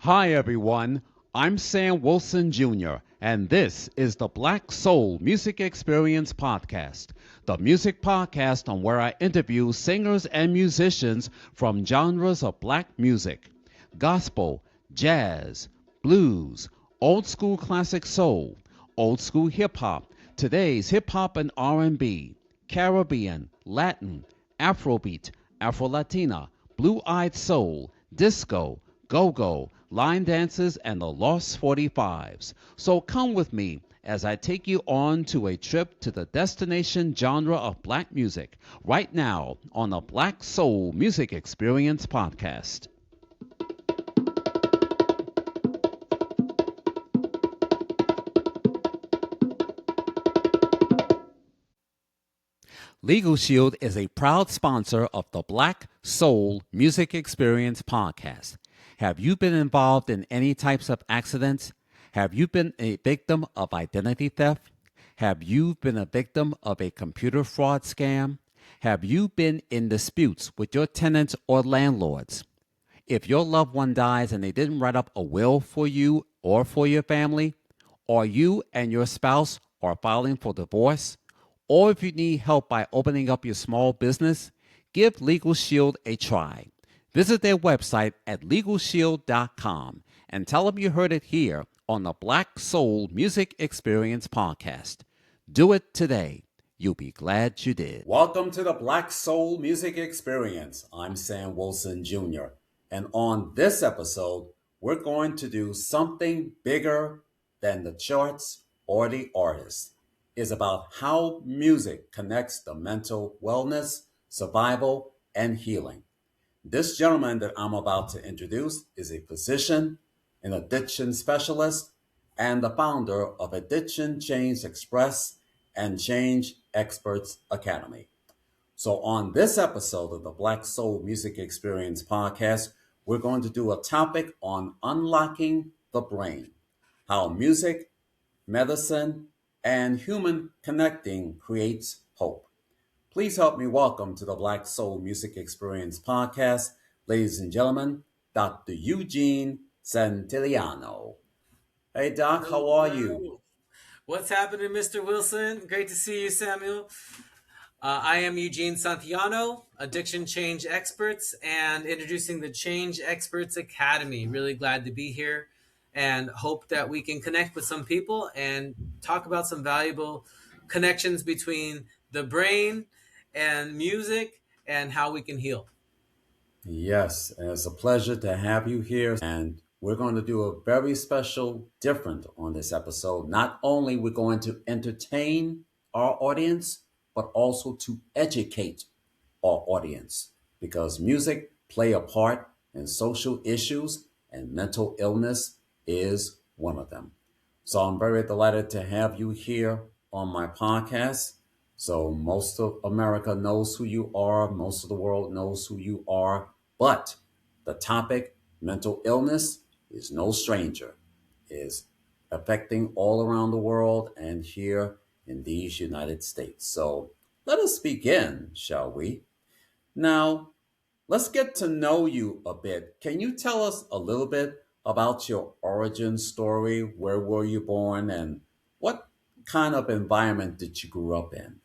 Hi, everyone. I'm Sam Wilson Jr., and this is the Black Soul Music Experience Podcast, the music podcast on where I interview singers and musicians from genres of black music: gospel, jazz, blues, old school classic soul, old school hip hop, today's hip hop and R&B, Caribbean, Latin, Afrobeat, Afro-Latina, blue-eyed soul, disco, go-go, line dances, and the Lost 45s. So come with me as I take you on to a trip to the destination genre of black music right now on the Black Soul Music Experience Podcast. Legal Shield is a proud sponsor of the Black Soul Music Experience Podcast. Have you been involved in any types of accidents? Have you been a victim of identity theft? Have you been a victim of a computer fraud scam? Have you been in disputes with your tenants or landlords? If your loved one dies and they didn't write up a will for you or for your family, or you and your spouse are filing for divorce, or if you need help by opening up your small business, give Legal Shield a try. Visit their website at LegalShield.com and tell them you heard it here on the Black Soul Music Experience Podcast. Do it today. You'll be glad you did. Welcome to the Black Soul Music Experience. I'm Sam Wilson Jr. And on this episode, we're going to do something bigger than the charts or the artist. It's about how music connects the mental wellness, survival, and healing. This gentleman that I'm about to introduce is a physician, an addiction specialist, and the founder of Addiction Change Express and Change Experts Academy. So on this episode of the Black Soul Music Experience Podcast, we're going to do a topic on unlocking the brain, how music, medicine, and human connecting creates hope. Please help me welcome to the Black Soul Music Experience Podcast, ladies and gentlemen, Dr. Eugene Santilliano. Hey, Doc, how are you? Hello. What's happening, Mr. Wilson? Great to see you, Samuel. I am Eugene Santilliano, Addiction Change Experts, and introducing the Change Experts Academy. Really glad to be here and hope that we can connect with some people and talk about some valuable connections between the brain and music and how we can heal. Yes, it's a pleasure to have you here. And we're going to do a very special different on this episode. Not only we're going to entertain our audience, but also to educate our audience because music play a part in social issues and mental illness is one of them. So I'm very delighted to have you here on my podcast. So most of America knows who you are, most of the world knows who you are, but the topic, mental illness, is no stranger, is affecting all around the world and here in these United States. So let us begin, shall we? Now, let's get to know you a bit. Can you tell us a little bit about your origin story? Where were you born and what kind of environment did you grow up in?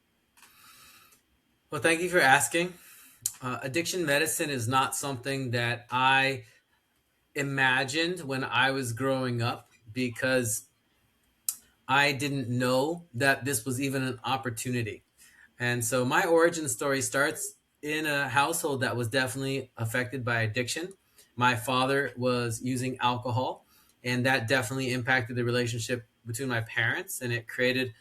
Well, thank you for asking. Addiction medicine is not something that I imagined when I was growing up because I didn't know that this was even an opportunity. And so my origin story starts in a household that was definitely affected by addiction. My father was using alcohol, and that definitely impacted the relationship between my parents, and it created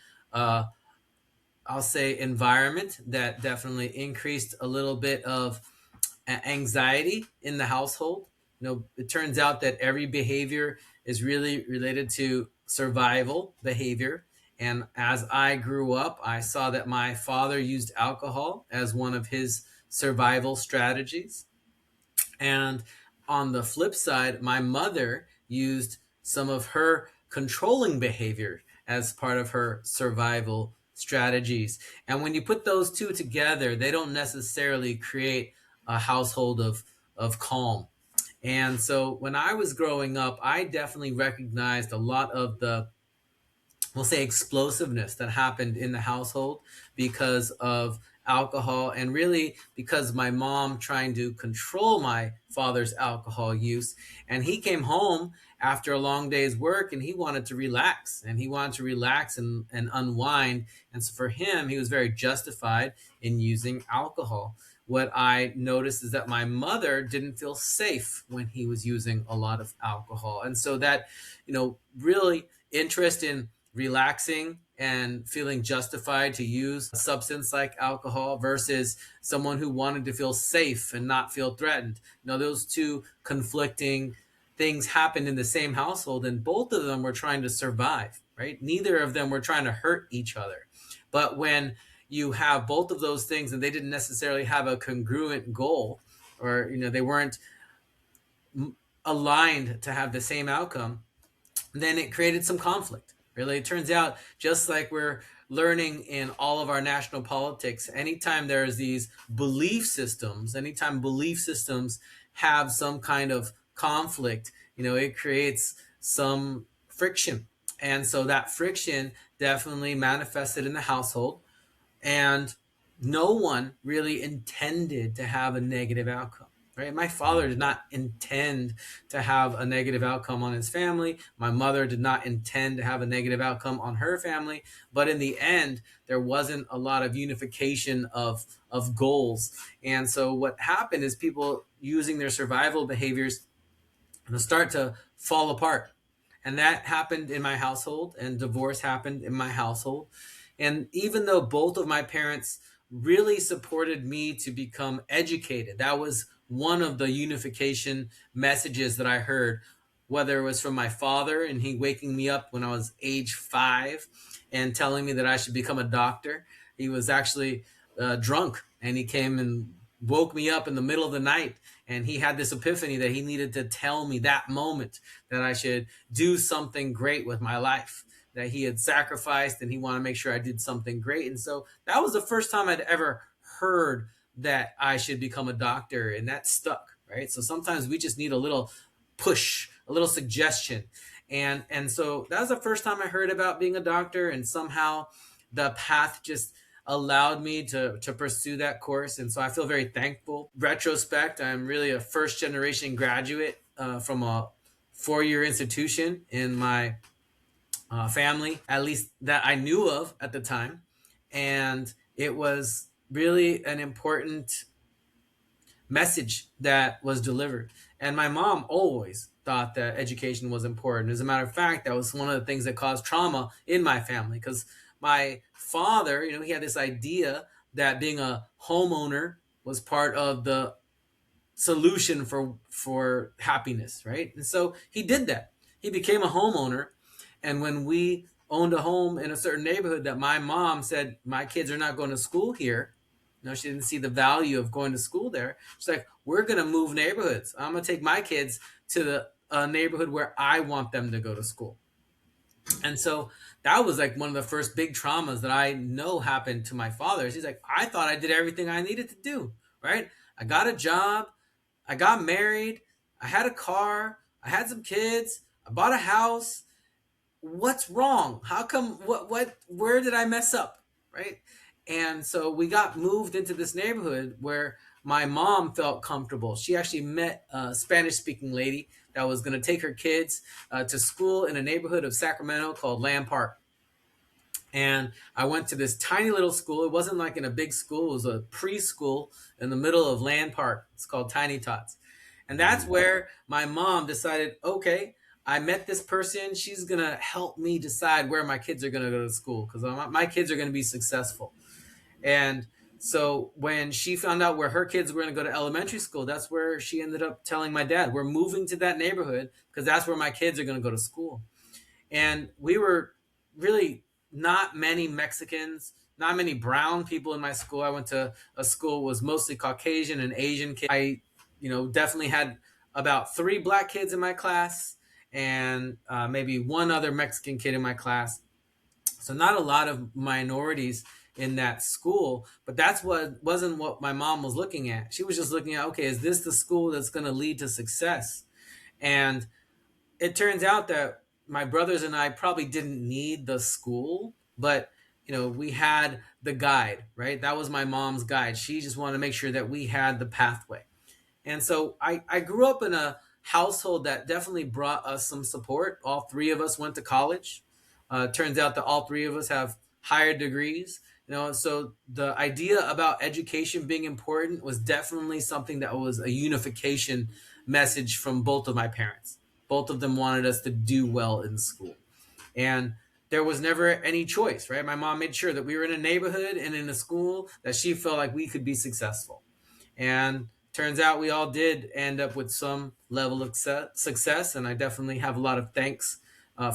I'll say environment that definitely increased a little bit of anxiety in the household. It turns out that every behavior is really related to survival behavior. And as I grew up, I saw that my father used alcohol as one of his survival strategies. And on the flip side, my mother used some of her controlling behavior as part of her survival strategies. And when you put those two together, they don't necessarily create a household of calm. And so when I was growing up, I definitely recognized a lot of the, we'll say, explosiveness that happened in the household because of alcohol, and really because my mom trying to control my father's alcohol use. And he came home after a long day's work, and he wanted to relax, and unwind. And so for him, he was very justified in using alcohol. What I noticed is that my mother didn't feel safe when he was using a lot of alcohol. And so that, really interest in relaxing and feeling justified to use a substance like alcohol versus someone who wanted to feel safe and not feel threatened. Those two conflicting things happened in the same household, and both of them were trying to survive, right? Neither of them were trying to hurt each other. But when you have both of those things and they didn't necessarily have a congruent goal, or they weren't aligned to have the same outcome, then it created some conflict. Really, it turns out, just like we're learning in all of our national politics, anytime there's these anytime belief systems have some kind of conflict, it creates some friction. And so that friction definitely manifested in the household, and no one really intended to have a negative outcome. Right? My father did not intend to have a negative outcome on his family. My mother did not intend to have a negative outcome on her family. But in the end, there wasn't a lot of unification of goals. And so what happened is people using their survival behaviors start to fall apart. And that happened in my household, and divorce happened in my household. And even though both of my parents really supported me to become educated, that was one of the unification messages that I heard, whether it was from my father and he waking me up when I was age 5 and telling me that I should become a doctor. He was actually drunk, and he came and woke me up in the middle of the night, and he had this epiphany that he needed to tell me that moment that I should do something great with my life, that he had sacrificed, and he wanted to make sure I did something great. And so that was the first time I'd ever heard that I should become a doctor, and that stuck, right? So sometimes we just need a little push, a little suggestion. And so that was the first time I heard about being a doctor, and somehow the path just allowed me to pursue that course. And so I feel very thankful. Retrospect, I'm really a first generation graduate from a 4-year institution in my family, at least that I knew of at the time. And it was really an important message that was delivered. And my mom always thought that education was important. As a matter of fact, that was one of the things that caused trauma in my family, because my father, he had this idea that being a homeowner was part of the solution for happiness, right? And so he did that. He became a homeowner, and when we owned a home in a certain neighborhood that my mom said my kids are not going to school here, she didn't see the value of going to school there. She's like, we're going to move neighborhoods. I'm going to take my kids to the neighborhood where I want them to go to school. And so that was like one of the first big traumas that I know happened to my father. He's like, I thought I did everything I needed to do, right? I got a job, I got married, I had a car, I had some kids, I bought a house. What's wrong? How come, where did I mess up? Right? And so we got moved into this neighborhood where my mom felt comfortable. She actually met a Spanish speaking lady that was going to take her kids to school in a neighborhood of Sacramento called Land Park. And I went to this tiny little school. It wasn't like in a big school. It was a preschool in the middle of Land Park. It's called Tiny Tots. And that's where my mom decided, okay, I met this person. She's going to help me decide where my kids are going to go to school, because my kids are going to be successful. And so when she found out where her kids were going to go to elementary school, that's where she ended up telling my dad, we're moving to that neighborhood because that's where my kids are going to go to school. And we were really not many Mexicans, not many brown people in my school. I went to a school was mostly Caucasian and Asian kids. I, definitely had about 3 black kids in my class, and maybe one other Mexican kid in my class. So not a lot of minorities in that school. But that's what wasn't what my mom was looking at. She was just looking at, okay, is this the school that's going to lead to success? And it turns out that my brothers and I probably didn't need the school, but we had the guide, right? That was my mom's guide. She just wanted to make sure that we had the pathway. And so I grew up in a household that definitely brought us some support. All three of us went to college. Turns out that all three of us have higher degrees. So the idea about education being important was definitely something that was a unification message from both of my parents. Both of them wanted us to do well in school. And there was never any choice, right? My mom made sure that we were in a neighborhood and in a school that she felt like we could be successful. And turns out we all did end up with some level of success. And I definitely have a lot of thanks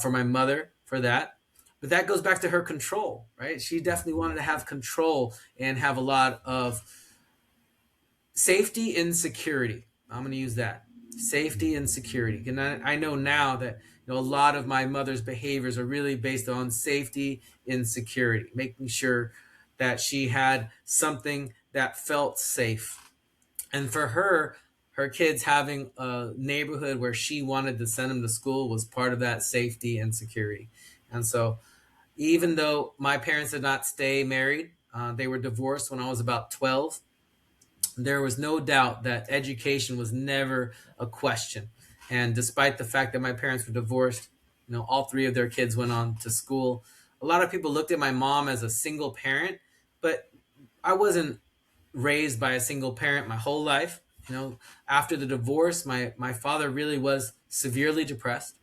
for my mother for that. But that goes back to her control, right? She definitely wanted to have control and have a lot of safety and security. I'm going to use that, safety and security. And I know now that a lot of my mother's behaviors are really based on safety and security, making sure that she had something that felt safe. And for her kids having a neighborhood where she wanted to send them to school was part of that safety and security. And so even though my parents did not stay married, they were divorced when I was about 12. There was no doubt that education was never a question. And despite the fact that my parents were divorced, all three of their kids went on to school. A lot of people looked at my mom as a single parent, but I wasn't raised by a single parent my whole life. After the divorce, my father really was severely depressed,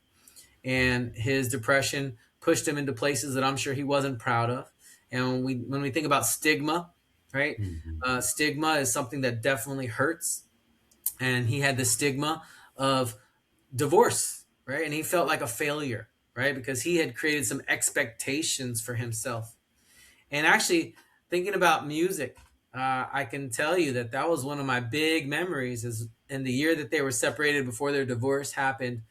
and his depression pushed him into places that I'm sure he wasn't proud of. And when we think about stigma, right? Mhm. Stigma is something that definitely hurts, and he had the stigma of divorce, right? And he felt like a failure, right? Because he had created some expectations for himself. And actually, thinking about music, I can tell you that that was one of my big memories. Is in the year that they were separated before their divorce happened.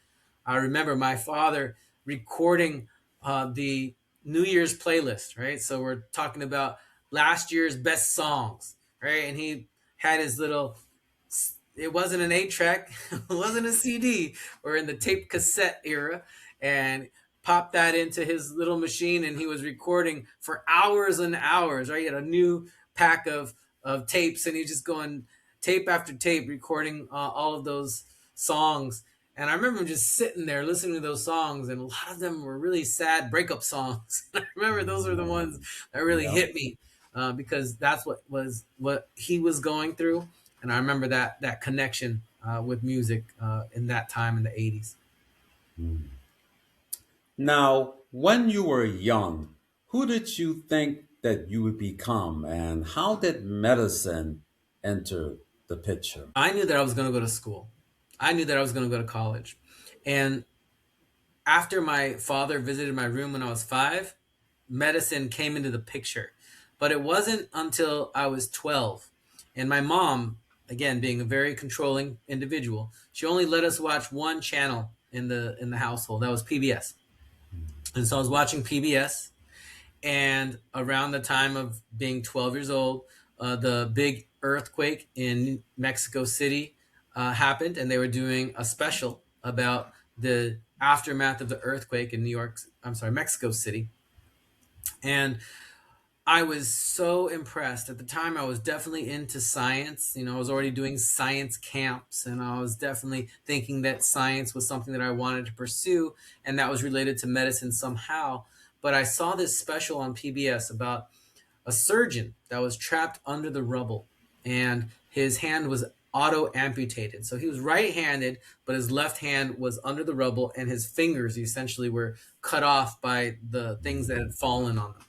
I remember my father recording the New Year's playlist, right? So we're talking about last year's best songs, right? And he had his little, it wasn't an 8 track, it wasn't a CD. We're in the tape cassette era, and popped that into his little machine, and he was recording for hours and hours, right? He had a new pack of tapes, and he's just going tape after tape, recording all of those songs. And I remember just sitting there listening to those songs, and a lot of them were really sad breakup songs. I remember those were the ones that really Yeah. hit me because that's what he was going through, and I remember that connection with music in that time in the '80s. Now, when you were young, who did you think that you would become, and how did medicine enter the picture? I knew that I was going to go to school. I knew that I was going to go to college, and after my father visited my room when I was 5, medicine came into the picture. But it wasn't until I was 12. And my mom, again, being a very controlling individual, she only let us watch one channel in the household. That was PBS. And so I was watching PBS, and around the time of being 12 years old, the big earthquake in Mexico City happened, and they were doing a special about the aftermath of the earthquake in Mexico City. And I was so impressed. At the time, I was definitely into science. I was already doing science camps, and I was definitely thinking that science was something that I wanted to pursue, and that was related to medicine somehow. But I saw this special on PBS about a surgeon that was trapped under the rubble, and his hand was auto amputated. So he was right handed, but his left hand was under the rubble, and his fingers essentially were cut off by the things that had fallen on them.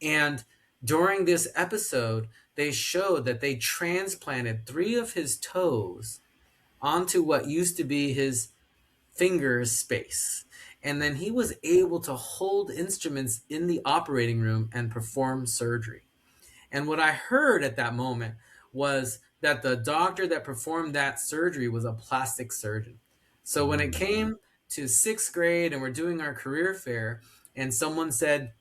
And during this episode, they showed that they transplanted 3 of his toes onto what used to be his finger space. And then he was able to hold instruments in the operating room and perform surgery. And what I heard at that moment was that the doctor that performed that surgery was a plastic surgeon. So when it came to 6th grade and we're doing our career fair, and someone said,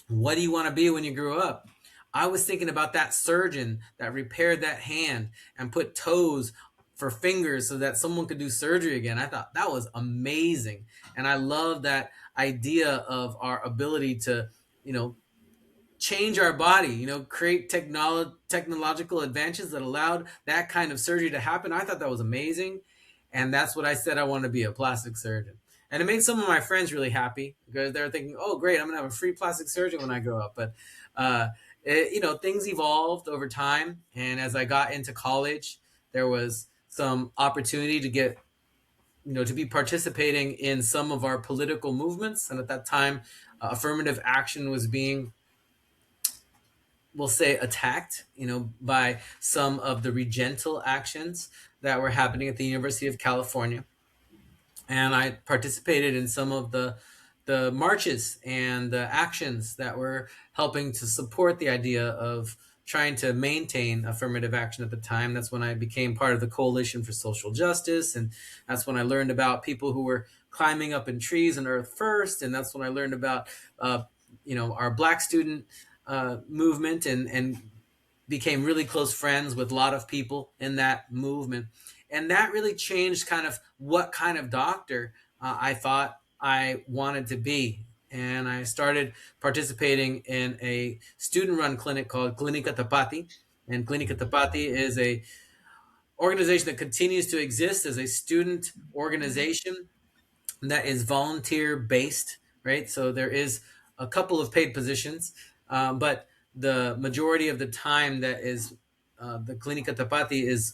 "What do you want to be when you grow up?" I was thinking about that surgeon that repaired that hand and put toes for fingers so that someone could do surgery again. I thought that was amazing. And I love that idea of our ability to, you know, change our body, create technological advances that allowed that kind of surgery to happen. I thought that was amazing. And that's what I said I want to be, a plastic surgeon. And it made some of my friends really happy because they're thinking, oh, great, I'm going to have a free plastic surgeon when I grow up. But, things evolved over time. And as I got into college, there was some opportunity to get, to be participating in some of our political movements. And at that time, affirmative action was being, we'll say, attacked, by some of the regental actions that were happening at the University of California. And I participated in some of the marches and the actions that were helping to support the idea of trying to maintain affirmative action at the time. That's when I became part of the Coalition for Social Justice. And that's when I learned about people who were climbing up in trees and Earth First. And that's when I learned about, our Black student movement, and became really close friends with a lot of people in that movement. And that really changed kind of what kind of doctor I thought I wanted to be. And I started participating in a student run clinic called Clinica Tapati. And Clinica Tapati is a organization that continues to exist as a student organization that is volunteer based, right? So there is a couple of paid positions, but the majority of the time that is the Clinica Tapati is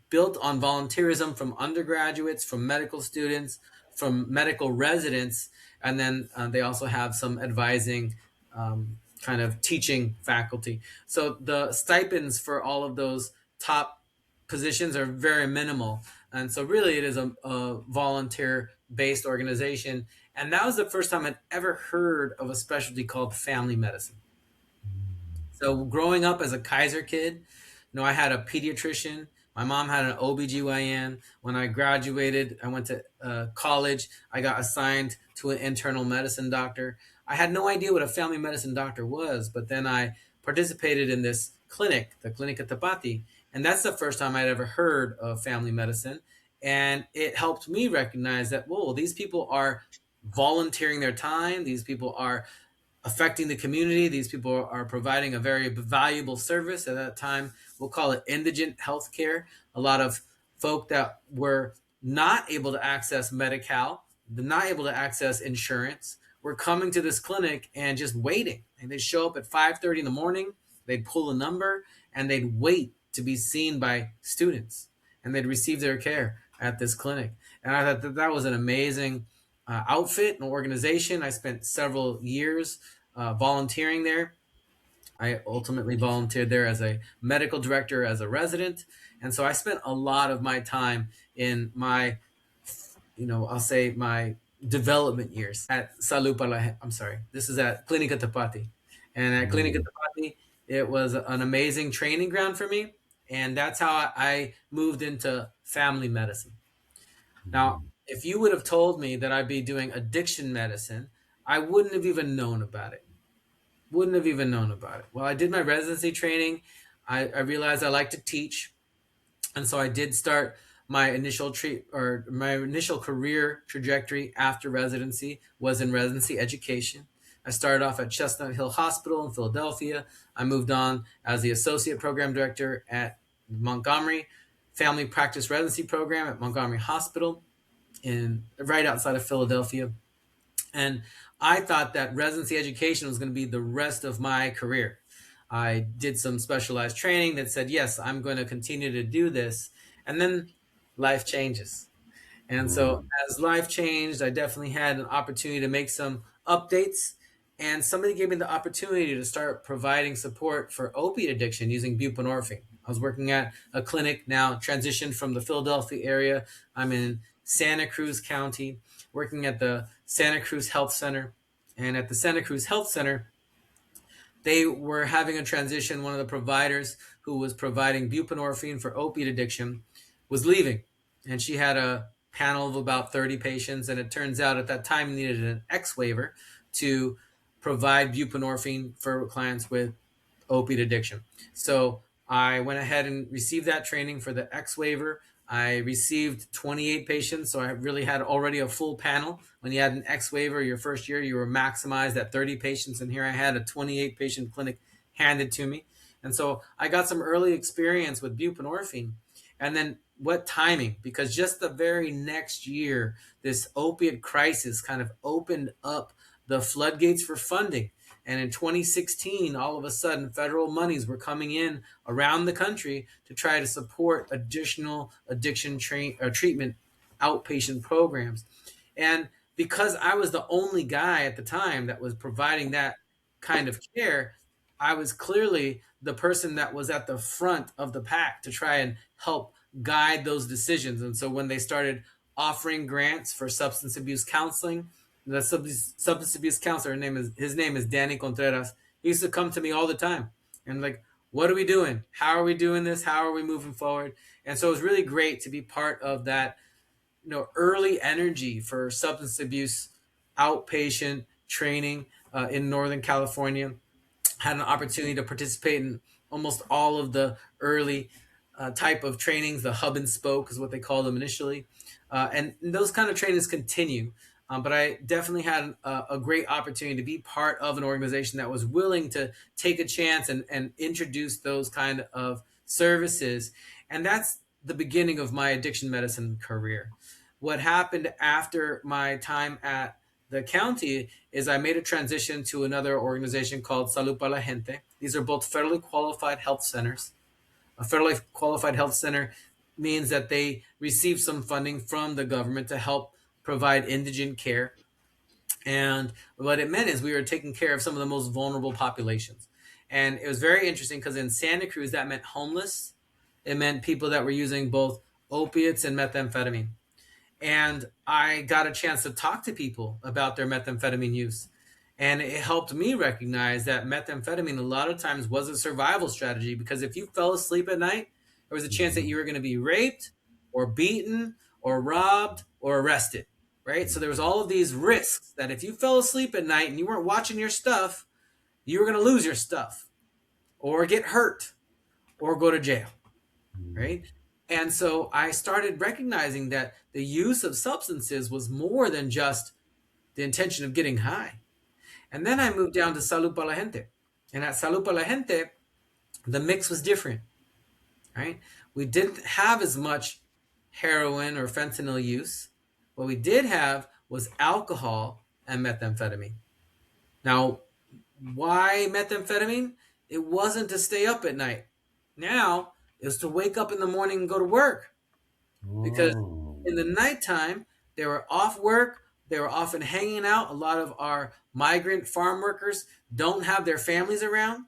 built on volunteerism from undergraduates, from medical students, from medical residents, and then they also have some advising kind of teaching faculty. So the stipends for all of those top positions are very minimal. And so really it is a volunteer based organization. And that was the first time I'd ever heard of a specialty called family medicine. So growing up as a Kaiser kid, I had a pediatrician. My mom had an OBGYN. When I graduated, I went to college. I got assigned to an internal medicine doctor. I had no idea what a family medicine doctor was, but then I participated in this clinic, the Clinica Tapati, and that's the first time I'd ever heard of family medicine. And it helped me recognize that, whoa, these people are volunteering their time. These people are affecting the community. These people are providing a very valuable service. At that time, we'll call it indigent healthcare. A lot of folk that were not able to access Medi-Cal, not able to access insurance, were coming to this clinic and just waiting. And they'd show up at 5:30 in the morning, they'd pull a number, and they'd wait to be seen by students. And they'd receive their care at this clinic. And I thought that was an amazing outfit and organization. I spent several years volunteering there. I ultimately volunteered there as a medical director, as a resident. And so I spent a lot of my time in my, I'll say my development years at Salud para la I'm sorry, this is at Clinica Tapati. And at Clinica Tapati, it was an amazing training ground for me. And that's how I moved into family medicine. Now, if you would have told me that I'd be doing addiction medicine, I wouldn't have even known about it. Wouldn't have even known about it. Well, I did my residency training. I realized I like to teach. And so I did start my my initial career trajectory after residency was in residency education. I started off at Chestnut Hill Hospital in Philadelphia. I moved on as the associate program director at Montgomery Family Practice Residency Program at Montgomery Hospital in right outside of Philadelphia. And I thought that residency education was going to be the rest of my career. I did some specialized training that said, yes, I'm going to continue to do this. And then life changes. And so as life changed, I definitely had an opportunity to make some updates. And somebody gave me the opportunity to start providing support for opiate addiction using buprenorphine. I was working at a clinic, now transitioned from the Philadelphia area. I'm in Santa Cruz County, working at the Santa Cruz Health Center. And at the Santa Cruz Health Center, they were having a transition. One of the providers who was providing buprenorphine for opiate addiction was leaving. And she had a panel of about 30 patients. And it turns out at that time needed an X waiver to provide buprenorphine for clients with opiate addiction. So I went ahead and received that training for the X waiver. I received 28 patients, so I really had already a full panel. When you had an X waiver your first year, you were maximized at 30 patients, and here I had a 28 patient clinic handed to me. And so I got some early experience with buprenorphine. And then what timing? Because just the very next year, this opiate crisis kind of opened up the floodgates for funding. And in 2016, all of a sudden, federal monies were coming in around the country to try to support additional treatment outpatient programs. And because I was the only guy at the time that was providing that kind of care, I was clearly the person that was at the front of the pack to try and help guide those decisions. And so when they started offering grants for substance abuse counseling, the substance abuse counselor, his name is Danny Contreras. He used to come to me all the time and like, what are we doing? How are we doing this? How are we moving forward? And so it was really great to be part of that, early energy for substance abuse outpatient training in Northern California. Had an opportunity to participate in almost all of the early type of trainings. The hub and spoke is what they call them initially, and those kind of trainings continue. But I definitely had a great opportunity to be part of an organization that was willing to take a chance and introduce those kind of services. And that's the beginning of my addiction medicine career. What happened after my time at the county is I made a transition to another organization called Salud para la Gente. These are both federally qualified health centers. A federally qualified health center means that they receive some funding from the government to help provide indigent care. And what it meant is we were taking care of some of the most vulnerable populations. And it was very interesting because in Santa Cruz, that meant homeless. It meant people that were using both opiates and methamphetamine. And I got a chance to talk to people about their methamphetamine use. And it helped me recognize that methamphetamine a lot of times was a survival strategy because if you fell asleep at night, there was a chance that you were going to be raped or beaten or robbed or arrested, right? So there was all of these risks that if you fell asleep at night and you weren't watching your stuff, you were going to lose your stuff or get hurt or go to jail, right? And so I started recognizing that the use of substances was more than just the intention of getting high. And then I moved down to Salud para la Gente. And at Salud para la Gente, the mix was different, right? We didn't have as much heroin or fentanyl use. What we did have was alcohol and methamphetamine. Now, why methamphetamine? It wasn't to stay up at night. Now, it was to wake up in the morning and go to work. Because in the nighttime, they were off work. They were often hanging out. A lot of our migrant farm workers don't have their families around.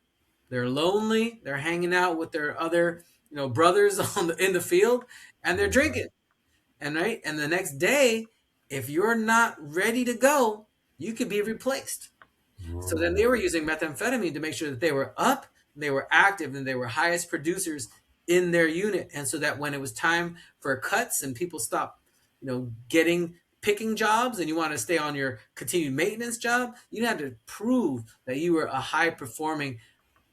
They're lonely. They're hanging out with their other, brothers in the field, and they're drinking. And right, and the next day, if you're not ready to go, you could be replaced. So then they were using methamphetamine to make sure that they were up, they were active, and they were highest producers in their unit. And so that when it was time for cuts and people stopped, getting picking jobs and you want to stay on your continued maintenance job, you had to prove that you were a high performing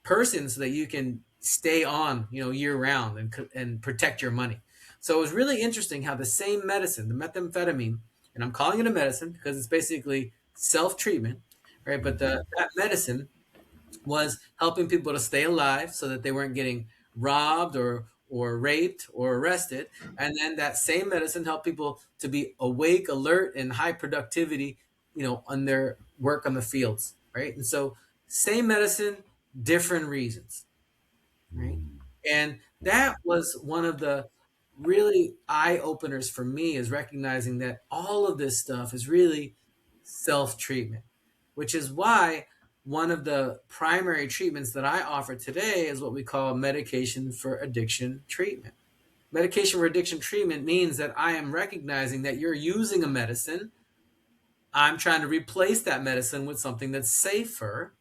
person so that you can stay on, year round and protect your money. So it was really interesting how the same medicine, the methamphetamine, and I'm calling it a medicine because it's basically self treatment, right? But that medicine was helping people to stay alive so that they weren't getting robbed or raped or arrested. And then that same medicine helped people to be awake, alert, and high productivity, on their work on the fields, right? And so same medicine, different reasons, right? And that was one of the really eye openers for me is recognizing that all of this stuff is really self treatment, which is why one of the primary treatments that I offer today is what we call medication for addiction treatment. Medication for addiction treatment means that I am recognizing that you're using a medicine. I'm trying to replace that medicine with something that's safer,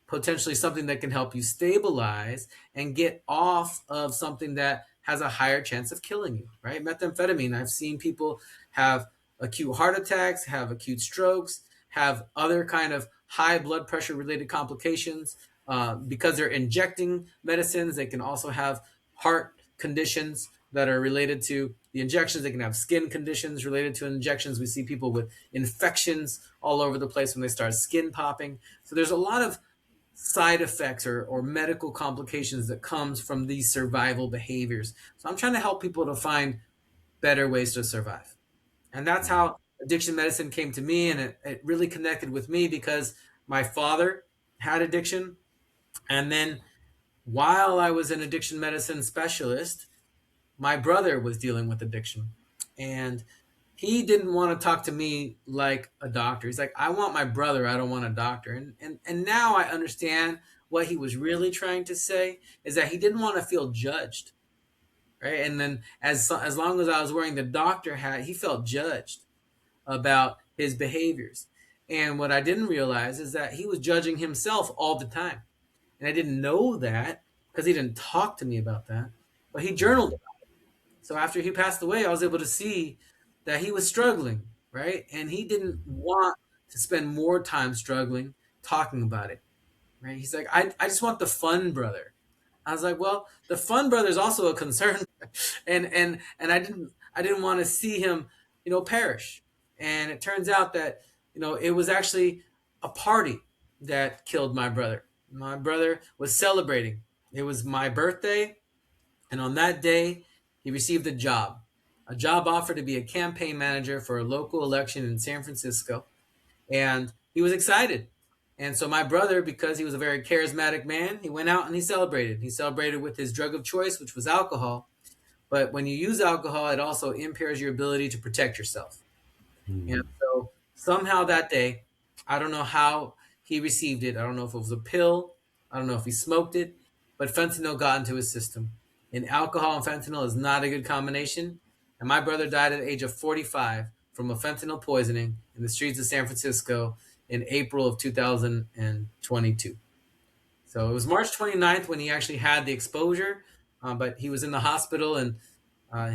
potentially something that can help you stabilize and get off of something that has a higher chance of killing you, right? Methamphetamine, I've seen people have acute heart attacks, have acute strokes, have other kind of high blood pressure related complications because they're injecting medicines. They can also have heart conditions that are related to the injections. They can have skin conditions related to injections. We see people with infections all over the place when they start skin popping. So there's a lot of side effects or medical complications that comes from these survival behaviors. So I'm trying to help people to find better ways to survive. And that's how addiction medicine came to me. And it really connected with me because my father had addiction. And then while I was an addiction medicine specialist, my brother was dealing with addiction. And he didn't want to talk to me like a doctor. He's like, I want my brother, I don't want a doctor. And now I understand what he was really trying to say is that he didn't want to feel judged. Right. And then as long as I was wearing the doctor hat, he felt judged about his behaviors. And what I didn't realize is that he was judging himself all the time. And I didn't know that because he didn't talk to me about that, but he journaled. So after he passed away, I was able to see that he was struggling, right? And he didn't want to spend more time struggling talking about it, right? He's like, I just want the fun brother. I was like, well, the fun brother is also a concern, and I didn't want to see him, perish. And it turns out that it was actually a party that killed my brother. My brother was celebrating. It was my birthday, and on that day, he received a job offer to be a campaign manager for a local election in San Francisco, and he was excited. And so my brother, because he was a very charismatic man, he went out and he celebrated. He celebrated with his drug of choice, which was alcohol. But when you use alcohol, it also impairs your ability to protect yourself. And so somehow that day, I don't know how he received it. I don't know if it was a pill. I don't know if he smoked it, but fentanyl got into his system. And alcohol and fentanyl is not a good combination. And my brother died at the age of 45 from a fentanyl poisoning in the streets of San Francisco in April of 2022. So it was March 29th when he actually had the exposure, but he was in the hospital, and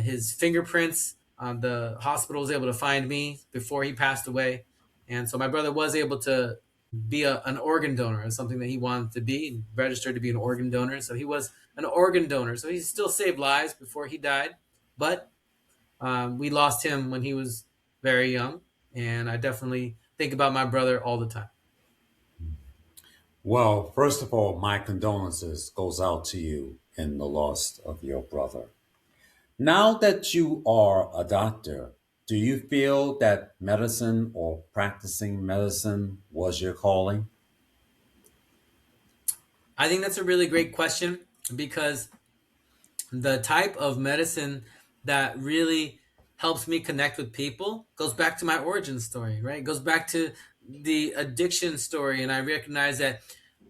his fingerprints, the hospital was able to find me before he passed away. And so my brother was able to be an organ donor. It's something that he wanted to be and registered to be an organ donor. So he was an organ donor. So he still saved lives before he died. But we lost him when he was very young. And I definitely think about my brother all the time. Well, first of all, my condolences goes out to you in the loss of your brother. Now that you are a doctor, do you feel that medicine or practicing medicine was your calling? I think that's a really great question because the type of medicine that really helps me connect with people goes back to my origin story, right? It goes back to the addiction story. And I recognize that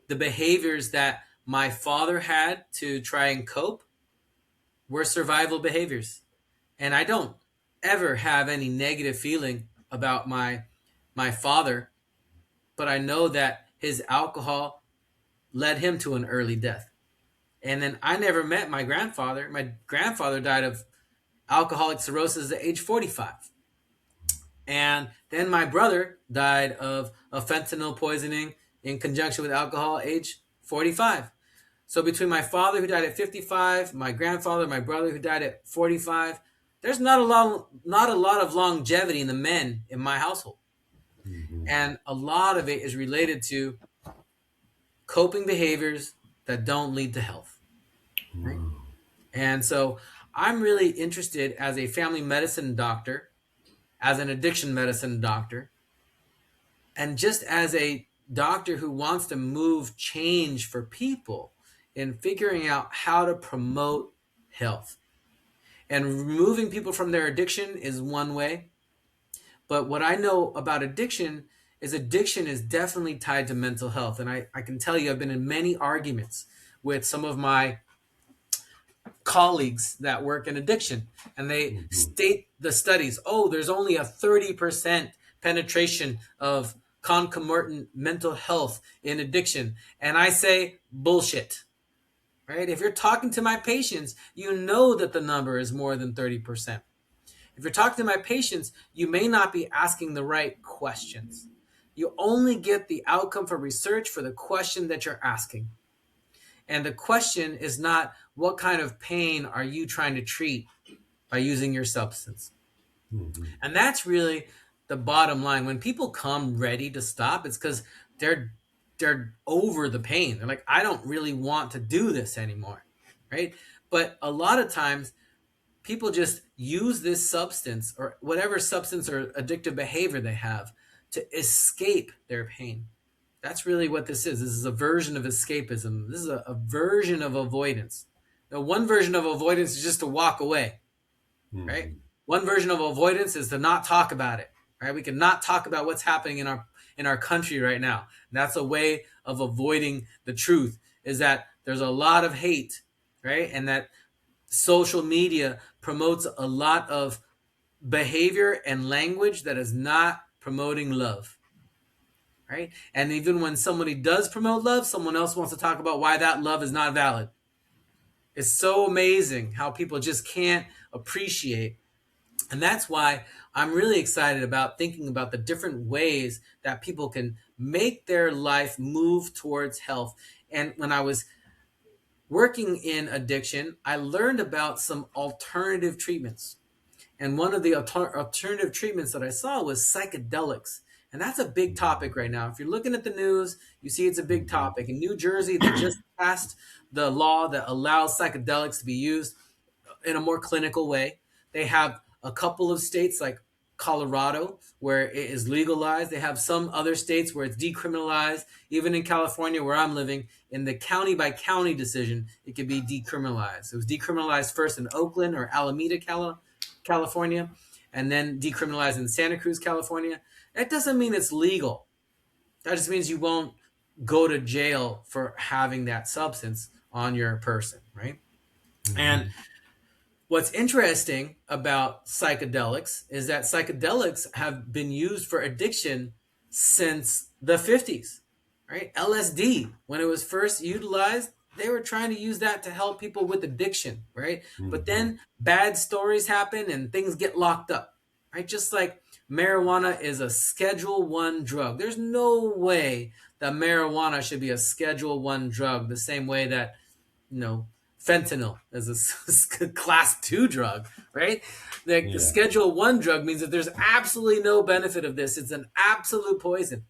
the behaviors that my father had to try and cope were survival behaviors. And I don't ever have any negative feeling about my father, but I know that his alcohol led him to an early death. And then I never met my grandfather. My grandfather died of alcoholic cirrhosis at age 45. And then my brother died of fentanyl poisoning in conjunction with alcohol at age 45. So between my father who died at 55, my grandfather, my brother who died at 45, there's not a lot of longevity in the men in my household. Mhm. And a lot of it is related to coping behaviors that don't lead to health. Right? Wow. And so I'm really interested as a family medicine doctor, as an addiction medicine doctor, and just as a doctor who wants to move change for people in figuring out how to promote health. And removing people from their addiction is one way. But what I know about addiction is definitely tied to mental health. And I can tell you, I've been in many arguments with some of my colleagues that work in addiction, and they Mhm. state the studies. Oh, there's only a 30% penetration of concomitant mental health in addiction. And I say, bullshit, right? If you're talking to my patients, you know that the number is more than 30%. If you're talking to my patients, you may not be asking the right questions. You only get the outcome for research for the question that you're asking. And the question is not what kind of pain are you trying to treat by using your substance. Mhm. And that's really the bottom line. When people come ready to stop, it's because they're they're over the pain. They're like, I don't really want to do this anymore. Right? But a lot of times people just use this substance or whatever substance or addictive behavior they have to escape their pain. That's really what this is. This is a version of escapism. This is a version of avoidance. Now, one version of avoidance is just to walk away, right? Mhm. One version of avoidance is to not talk about it, right? We can not talk about what's happening in our country right now. And that's a way of avoiding the truth. Is that there's a lot of hate, right? And that social media promotes a lot of behavior and language that is not promoting love, right? And even when somebody does promote love, someone else wants to talk about why that love is not valid. It's so amazing how people just can't appreciate. And that's why I'm really excited about thinking about the different ways that people can make their life move towards health. And when I was working in addiction, I learned about some alternative treatments. And one of the alternative treatments that I saw was psychedelics. And that's a big topic right now. If you're looking at the news, you see it's a big Mhm. topic. In New Jersey, they just passed the law that allows psychedelics to be used in a more clinical way. They have a couple of states like Colorado where it is legalized. They have some other states where it's decriminalized. Even in California, where I'm living, in the county by county decision, it could be decriminalized. It was decriminalized first in Oakland or Alameda, California, and then decriminalized in Santa Cruz, California. That doesn't mean it's legal. That just means you won't go to jail for having that substance on your person, right? And Mhm. what's interesting about psychedelics is that psychedelics have been used for addiction since the 50s, right? LSD, when it was first utilized, they were trying to use that to help people with addiction, right? But Mhm. then bad stories happen and things get locked up, right? Just like marijuana is a Schedule 1 drug. There's no way that marijuana should be a Schedule 1 drug the same way that you know, fentanyl as a class 2 drug, right? The Yeah. Schedule 1 drug means that there's absolutely no benefit of this. It's an absolute poison.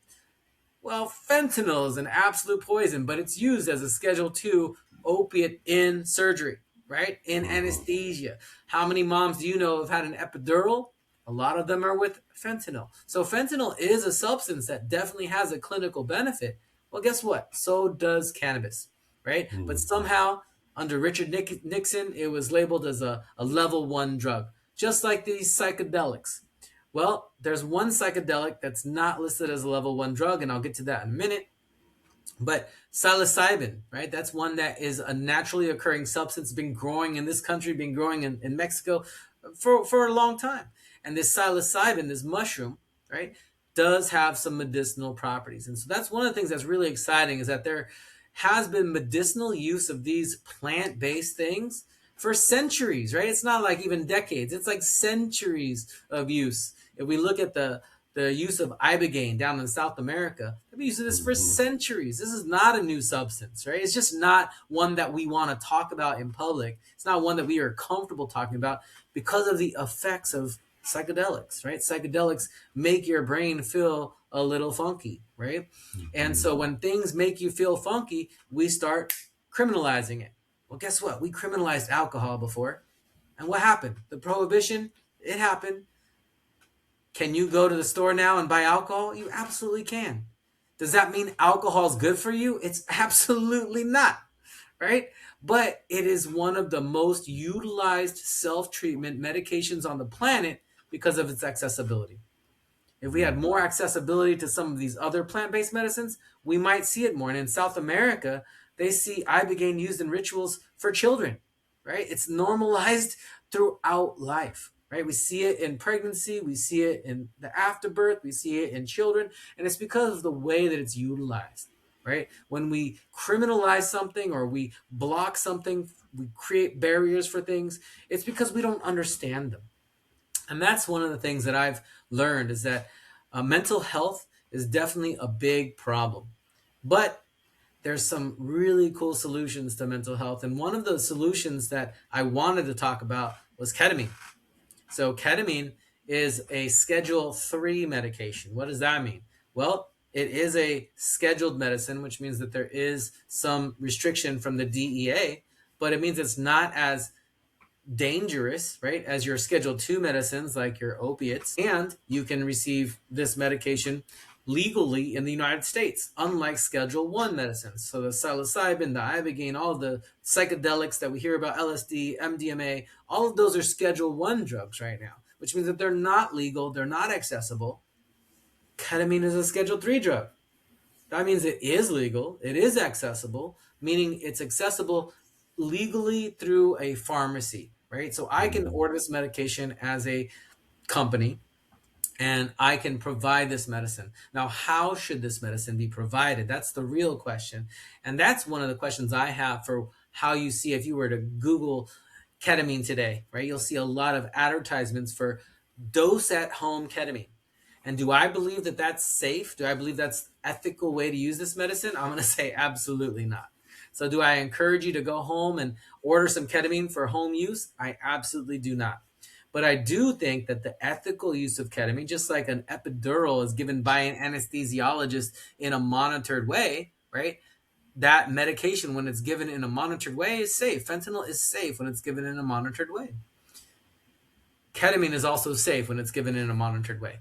Well, fentanyl is an absolute poison, but it's used as a Schedule 2 opiate in surgery, right? In Mhm. anesthesia. How many moms do you know have had an epidural? A lot of them are with fentanyl. So, fentanyl is a substance that definitely has a clinical benefit. Well, guess what? So does cannabis, right? But Mhm. somehow, under Richard Nixon, it was labeled as a level 1 drug, just like these psychedelics. Well, there's one psychedelic that's not listed as a level 1 drug, and I'll get to that in a minute. But psilocybin, right? That's one that is a naturally occurring substance, been growing in this country, been growing in Mexico for a long time. And this psilocybin, this mushroom, right, does have some medicinal properties. And so that's one of the things that's really exciting is that there has been medicinal use of these plant-based things for centuries, right? It's not like even decades. It's like centuries of use. If we look at the use of ibogaine down in South America. They've been using this for Mhm. centuries. This is not a new substance, right? It's just not one that we want to talk about in public. It's not one that we are comfortable talking about because of the effects of psychedelics, right? Psychedelics make your brain feel a little funky, right? And Mhm. so when things make you feel funky, we start criminalizing it. Well, guess what? We criminalized alcohol before. And what happened? The prohibition, it happened. Can you go to the store now and buy alcohol? You absolutely can. Does that mean alcohol is good for you? It's absolutely not, right? But it is one of the most utilized self treatment medications on the planet because of its accessibility. If we had more accessibility to some of these other plant-based medicines, we might see it more. And in South America, they see ibogaine used in rituals for children, right? It's normalized throughout life, right? We see it in pregnancy, we see it in the afterbirth, we see it in children, and it's because of the way that it's utilized, right? When we criminalize something or we block something, we create barriers for things, it's because we don't understand them. And that's one of the things that I've learned is that mental health is definitely a big problem. But there's some really cool solutions to mental health. And one of the solutions that I wanted to talk about was ketamine. So ketamine is a Schedule 3 medication. What does that mean? Well, it is a scheduled medicine, which means that there is some restriction from the DEA, but it means it's not as dangerous, right, as your Schedule 2 medicines like your opiates. And you can receive this medication legally in the United States, unlike Schedule 1 medicines. So the psilocybin, the ibogaine, all of the psychedelics that we hear about, LSD, MDMA, all of those are Schedule 1 drugs right now, which means that they're not legal, they're not accessible. Ketamine is a Schedule 3 drug. That means it is legal, it is accessible, meaning it's accessible legally through a pharmacy, right? So I can order this medication as a company and I can provide this medicine. Now, how should this medicine be provided? That's the real question. And that's one of the questions I have for how you see if you were to Google ketamine today, right? You'll see a lot of advertisements for dose at home ketamine. And do I believe that that's safe? Do I believe that's ethical way to use this medicine? I'm going to say absolutely not. So do I encourage you to go home and order some ketamine for home use? I absolutely do not. But I do think that the ethical use of ketamine, just like an epidural is given by an anesthesiologist in a monitored way, right? That medication, when it's given in a monitored way, is safe. Fentanyl is safe when it's given in a monitored way. Ketamine is also safe when it's given in a monitored way.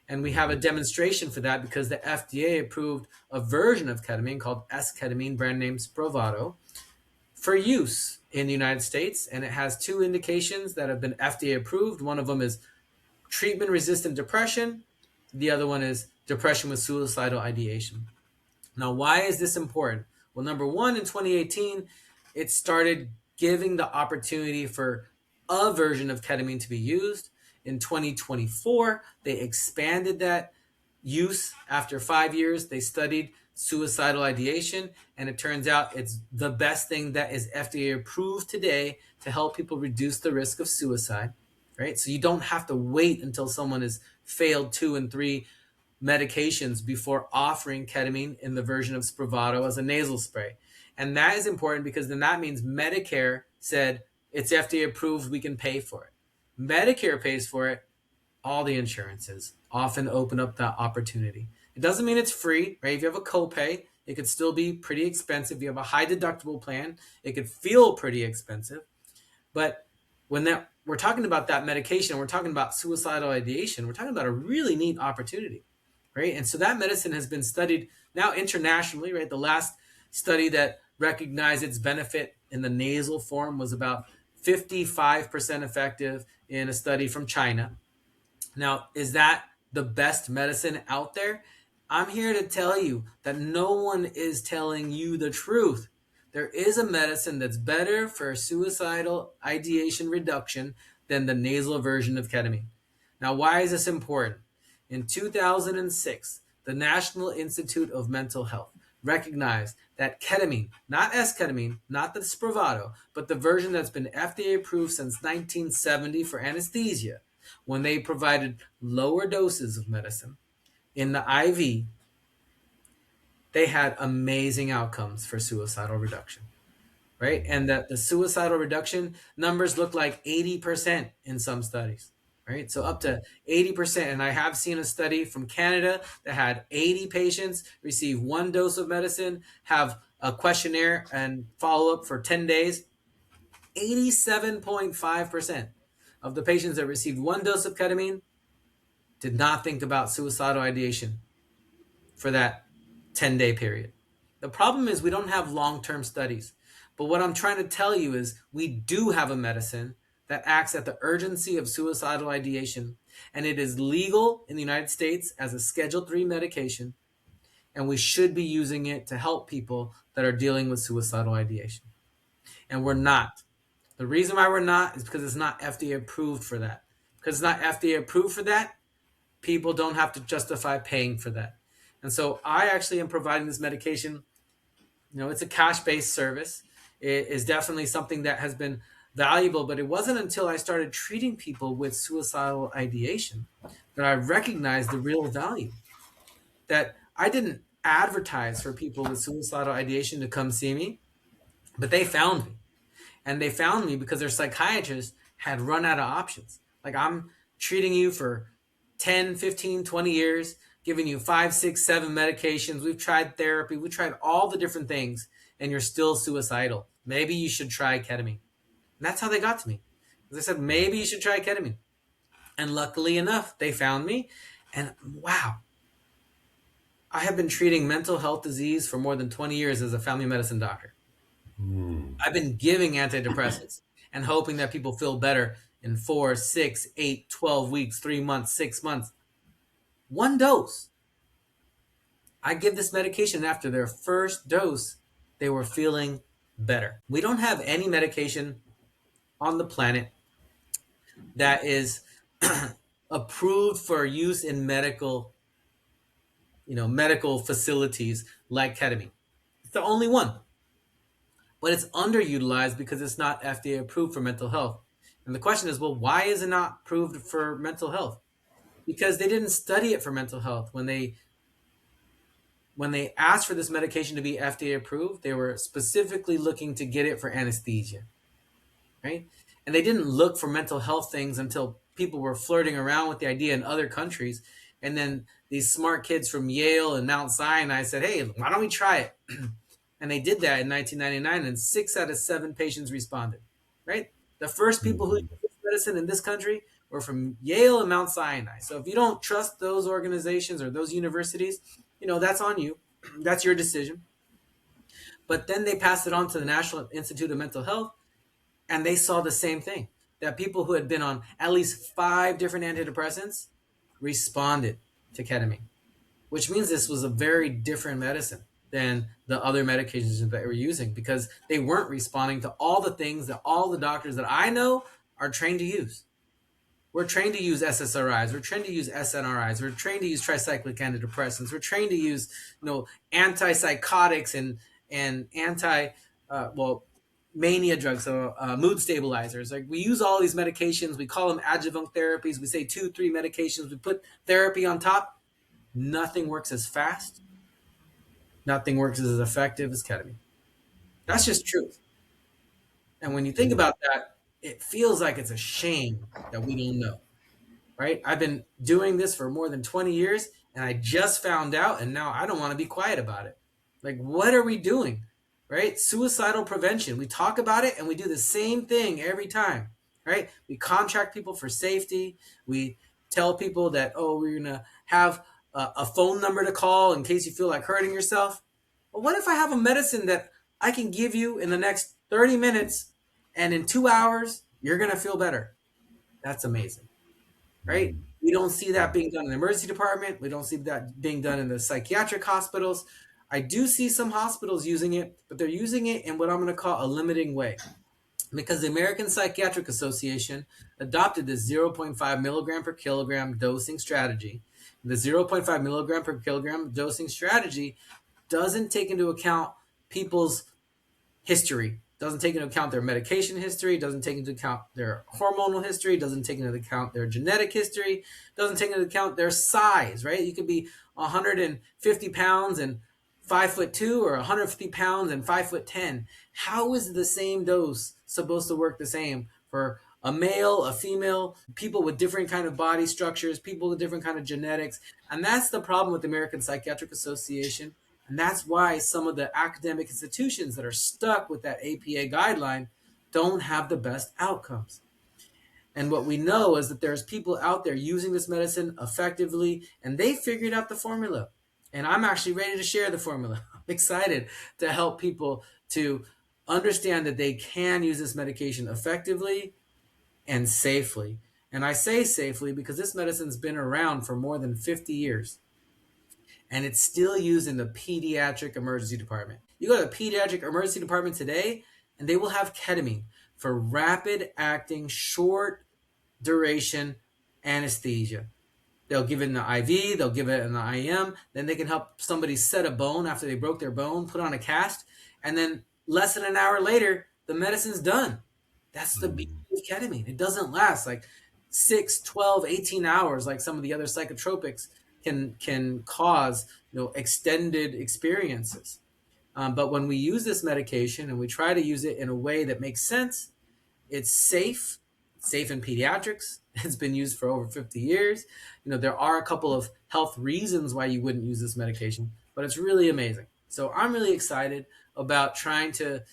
And we have a demonstration for that because the FDA approved a version of ketamine called S-ketamine, brand name Spravato, for use in the United States. And it has two indications that have been FDA approved. One of them is treatment-resistant depression. The other one is depression with suicidal ideation. Now, why is this important? Well, number one, in 2018, it started giving the opportunity for a version of ketamine to be used. In 2024, they expanded that use. After 5 years, they studied suicidal ideation, and it turns out it's the best thing that is FDA approved today to help people reduce the risk of suicide, right? So you don't have to wait until someone has failed 2 and 3 medications before offering ketamine in the version of Spravato as a nasal spray. And that is important because then that means Medicare said it's FDA approved, we can pay for it. Medicare pays for it, all the insurances often open up that opportunity. It doesn't mean it's free, right? If you have a copay, it could still be pretty expensive. If you have a high deductible plan, it could feel pretty expensive. But when that we're talking about that medication, we're talking about suicidal ideation, we're talking about a really neat opportunity, right? And so that medicine has been studied now internationally, right? The last study that recognized its benefit in the nasal form was about 55% effective in a study from China. Now, is that the best medicine out there? I'm here to tell you that no one is telling you the truth. There is a medicine that's better for suicidal ideation reduction than the nasal version of ketamine. Now, why is this important? In 2006, the National Institute of Mental Health recognized that ketamine, not S-ketamine, not the Spravato, but the version that's been FDA approved since 1970 for anesthesia, when they provided lower doses of medicine in the IV, they had amazing outcomes for suicidal reduction, right? And that the suicidal reduction numbers look like 80% in some studies, right? So up to 80%. And I have seen a study from Canada that had 80 patients receive 1 dose of medicine, have a questionnaire and follow up for 10 days. 87.5% of the patients that received 1 dose of ketamine did not think about suicidal ideation for that 10-day period. The problem is we don't have long-term studies. But what I'm trying to tell you is we do have a medicine that acts at the urgency of suicidal ideation, and it is legal in the United States as a Schedule 3 medication, and we should be using it to help people that are dealing with suicidal ideation. And we're not. The reason why we're not is because it's not FDA approved for that. Because it's not FDA approved for that, people don't have to justify paying for that. And so I actually am providing this medication. It's a cash-based service. It is definitely something that has been valuable, but it wasn't until I started treating people with suicidal ideation that I recognized the real value. that I didn't advertise for people with suicidal ideation to come see me, but they found me. And they found me because their psychiatrist had run out of options. Like, I'm treating you for 10, 15, 20 years, giving you 5, 6, 7 medications. We've tried therapy, we tried all the different things, and you're still suicidal. Maybe you should try ketamine. And that's how they got to me. They said, maybe you should try ketamine. And luckily enough, they found me. And wow, I have been treating mental health disease for more than 20 years as a family medicine doctor. I've been giving antidepressants and hoping that people feel better in 4, 6, 8, 12 weeks, 3 months, 6 months. One dose. I give this medication, and after their first dose, they were feeling better. We don't have any medication on the planet that is approved for use in medical facilities like ketamine. It's the only one, but it's underutilized because it's not FDA approved for mental health. And the question is, well, why is it not approved for mental health? Because they didn't study it for mental health. When they asked for this medication to be FDA approved, they were specifically looking to get it for anesthesia, right? And they didn't look for mental health things until people were flirting around with the idea in other countries. And then these smart kids from Yale and Mount Sinai said, hey, why don't we try it? And they did that in 1999, and 6 out of 7 patients responded, right? The first people who used this medicine in this country were from Yale and Mount Sinai. So if you don't trust those organizations or those universities, that's on you. That's your decision. But then they passed it on to the National Institute of Mental Health, and they saw the same thing, that people who had been on at least 5 different antidepressants responded to ketamine, which means this was a very different medicine than the other medications that they were using, because they weren't responding to all the things that all the doctors that I know are trained to use. We're trained to use SSRIs. We're trained to use SNRIs. We're trained to use tricyclic antidepressants. We're trained to use, antipsychotics and mania drugs, so mood stabilizers. Like, we use all these medications. We call them adjuvant therapies. We say 2, 3 medications. We put therapy on top. Nothing works as fast. Nothing works as effective as ketamine. That's just truth. And when you think about that, it feels like it's a shame that we don't know, right? I've been doing this for more than 20 years, and I just found out, and now I don't want to be quiet about it. Like, what are we doing, right? Suicidal prevention. We talk about it, and we do the same thing every time, right? We contract people for safety. We tell people that, oh, we're going to have a phone number to call in case you feel like hurting yourself. Well, what if I have a medicine that I can give you in the next 30 minutes, and in 2 hours, you're going to feel better? That's amazing, right? We don't see that being done in the emergency department. We don't see that being done in the psychiatric hospitals. I do see some hospitals using it, but they're using it in what I'm going to call a limiting way, because the American Psychiatric Association adopted this 0.5 milligram per kilogram dosing strategy. The 0.5 milligram per kilogram dosing strategy doesn't take into account people's history, doesn't take into account their medication history, doesn't take into account their hormonal history, doesn't take into account their genetic history, doesn't take into account their size, right? You could be 150 pounds and 5'2", or 150 pounds and 5'10". How is the same dose supposed to work the same for a male, a female, people with different kind of body structures, people with different kind of genetics? And that's the problem with the American Psychiatric Association. And that's why some of the academic institutions that are stuck with that APA guideline don't have the best outcomes. And what we know is that there's people out there using this medicine effectively, and they figured out the formula. And I'm actually ready to share the formula. I'm excited to help people to understand that they can use this medication effectively and safely. And I say safely because this medicine's been around for more than 50 years. And it's still used in the pediatric emergency department. You go to the pediatric emergency department today, and they will have ketamine for rapid acting, short duration anesthesia. They'll give it in the IV, they'll give it in the IM, then they can help somebody set a bone after they broke their bone, put on a cast, and then less than an hour later, the medicine's done. That's the beauty of ketamine. It doesn't last like 6, 12, 18 hours like some of the other psychotropics. can cause extended experiences. But when we use this medication and we try to use it in a way that makes sense, it's safe. It's safe in pediatrics. It's been used for over 50 years. There are a couple of health reasons why you wouldn't use this medication, but it's really amazing. So I'm really excited about trying to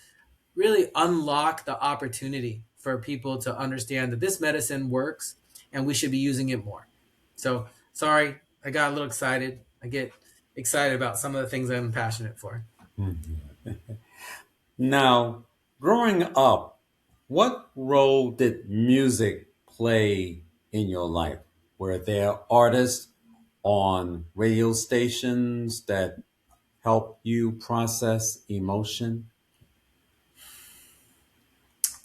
really unlock the opportunity for people to understand that this medicine works and we should be using it more. So sorry, I got a little excited. I get excited about some of the things I'm passionate for. Now, growing up, what role did music play in your life? Were there artists on radio stations that help you process emotion?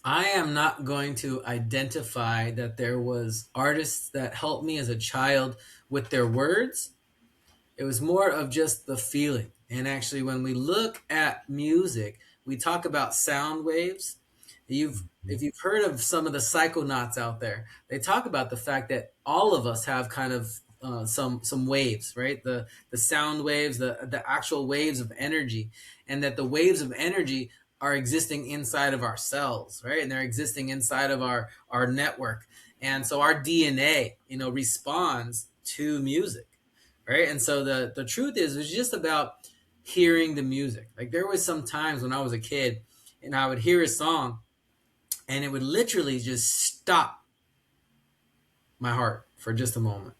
I am not going to identify that there was artists that helped me as a child with their words. It was more of just the feeling. And actually, when we look at music, we talk about sound waves. If you've heard of some of the psychonauts out there, they talk about the fact that all of us have kind of some waves, right? The sound waves, the actual waves of energy, and that the waves of energy are existing inside of our cells, right? And they're existing inside of our network. And so our DNA, responds to music, right? And so the truth is, it was just about hearing the music. Like there was some times when I was a kid, and I would hear a song, and it would literally just stop my heart for just a moment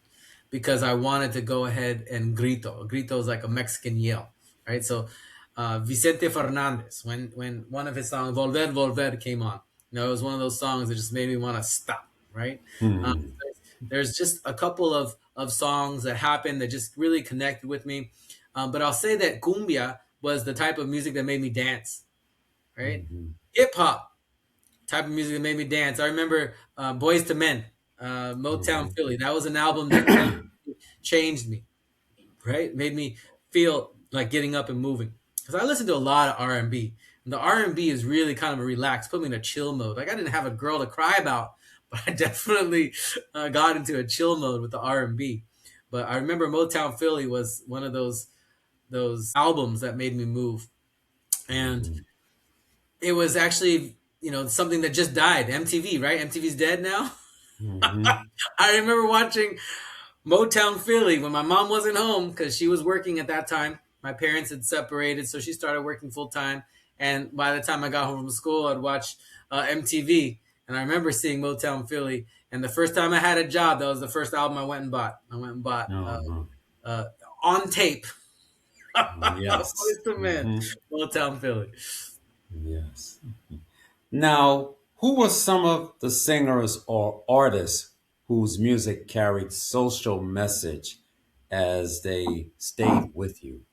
because I wanted to go ahead and grito. A grito is like a Mexican yell, right? So Vicente Fernandez, when one of his songs "Volver Volver" came on, it was one of those songs that just made me want to stop, right? Um, Hmm. there's just a couple of songs that happened that just really connected with me. But I'll say that cumbia was the type of music that made me dance, right? Hmm. Hip hop type of music that made me dance. I remember Boys to Men, Motown Hmm. Philly. That was an album that changed me, right? Made me feel like getting up and moving. Because I listened to a lot of R&B. And the R&B is really kind of a relaxed, put me in a chill mode. Like I didn't have a girl to cry about, but I definitely got into a chill mode with the R&B. But I remember Motown Philly was one of those albums that made me move. And Hmm. it was actually, something that just died. MTV, right? MTV's dead now. Hmm. I remember watching Motown Philly when my mom wasn't home because she was working at that time. My parents had separated, so she started working full time. And by the time I got home from school, I'd watch MTV. And I remember seeing Motown Philly. And the first time I had a job, that was the first album I went and bought. I went and bought Uh-huh. uh, on tape. Yes. Boyz II Men, Hmm. Motown Philly. Yes. Now, who were some of the singers or artists whose music carried social message as they stayed with you?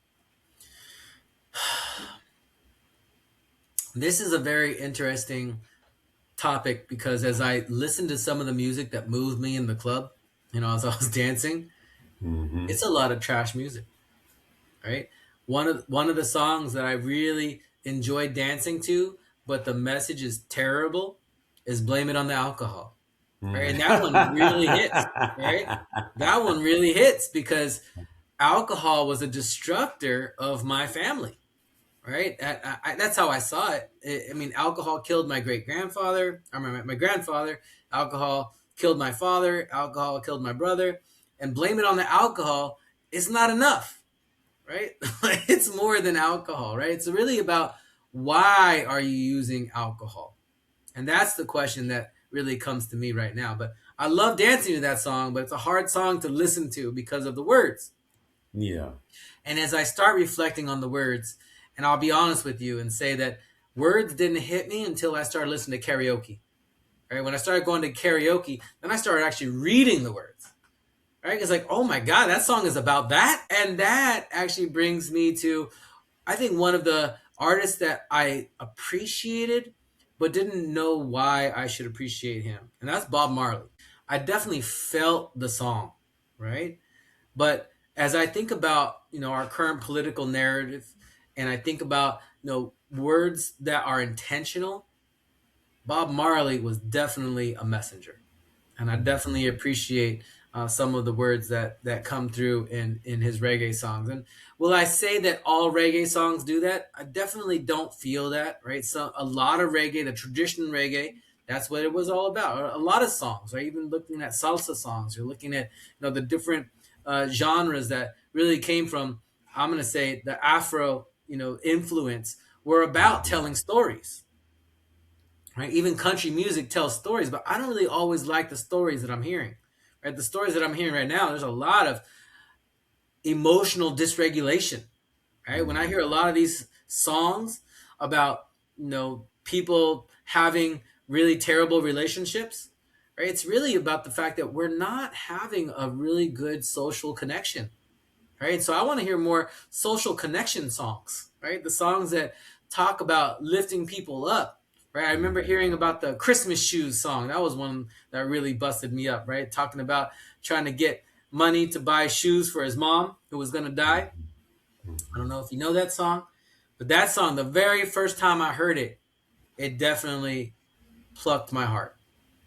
This is a very interesting topic because as I listened to some of the music that moved me in the club, as I was dancing, Hmm. it's a lot of trash music, right? One of the songs that I really enjoyed dancing to, but the message is terrible, is "Blame It on the Alcohol," right? And that one really hits, right? That one really hits because alcohol was a destructor of my family, right? That's how I saw it. I mean, alcohol killed my great grandfather. I remember my grandfather. Alcohol killed my father. Alcohol killed my brother. And blame it on the alcohol is not enough, right? It's more than alcohol, right? It's really about why are you using alcohol, and that's the question that really comes to me right now. But I love dancing to that song, but it's a hard song to listen to because of the words. Yeah. And as I start reflecting on the words, and I'll be honest with you and say that words didn't hit me until I started listening to karaoke. Right? When I started going to karaoke, then I started actually reading the words. Right? It's like, oh my God, that song is about that. And that actually brings me to, I think, one of the artists that I appreciated, but didn't know why I should appreciate him. And that's Bob Marley. I definitely felt the song, right? But as I think about our current political narrative, and I think about words that are intentional, Bob Marley was definitely a messenger, and I definitely appreciate some of the words that come through in his reggae songs. And will I say that all reggae songs do that? I definitely don't feel that, right? So a lot of reggae, the traditional reggae, that's what it was all about. A lot of songs, right? Even looking at salsa songs, you're looking at the different genres that really came from, I'm going to say, the Afro influence, were about Mhm. telling stories, right? Even country music tells stories, but I don't really always like the stories that I'm hearing. Right, the stories that I'm hearing right now, there's a lot of emotional dysregulation. Right, when I hear Mhm. a lot of these songs about people having really terrible relationships, right? It's really about the fact that we're not having a really good social connection, right? So I want to hear more social connection songs, right? The songs that talk about lifting people up, right? I remember Mhm. hearing about the Christmas shoes song. That was one that really busted me up, right? Talking about trying to get money to buy shoes for his mom who was going to die. I don't know if you know that song, but that song, the very first time I heard it, it definitely plucked my heart,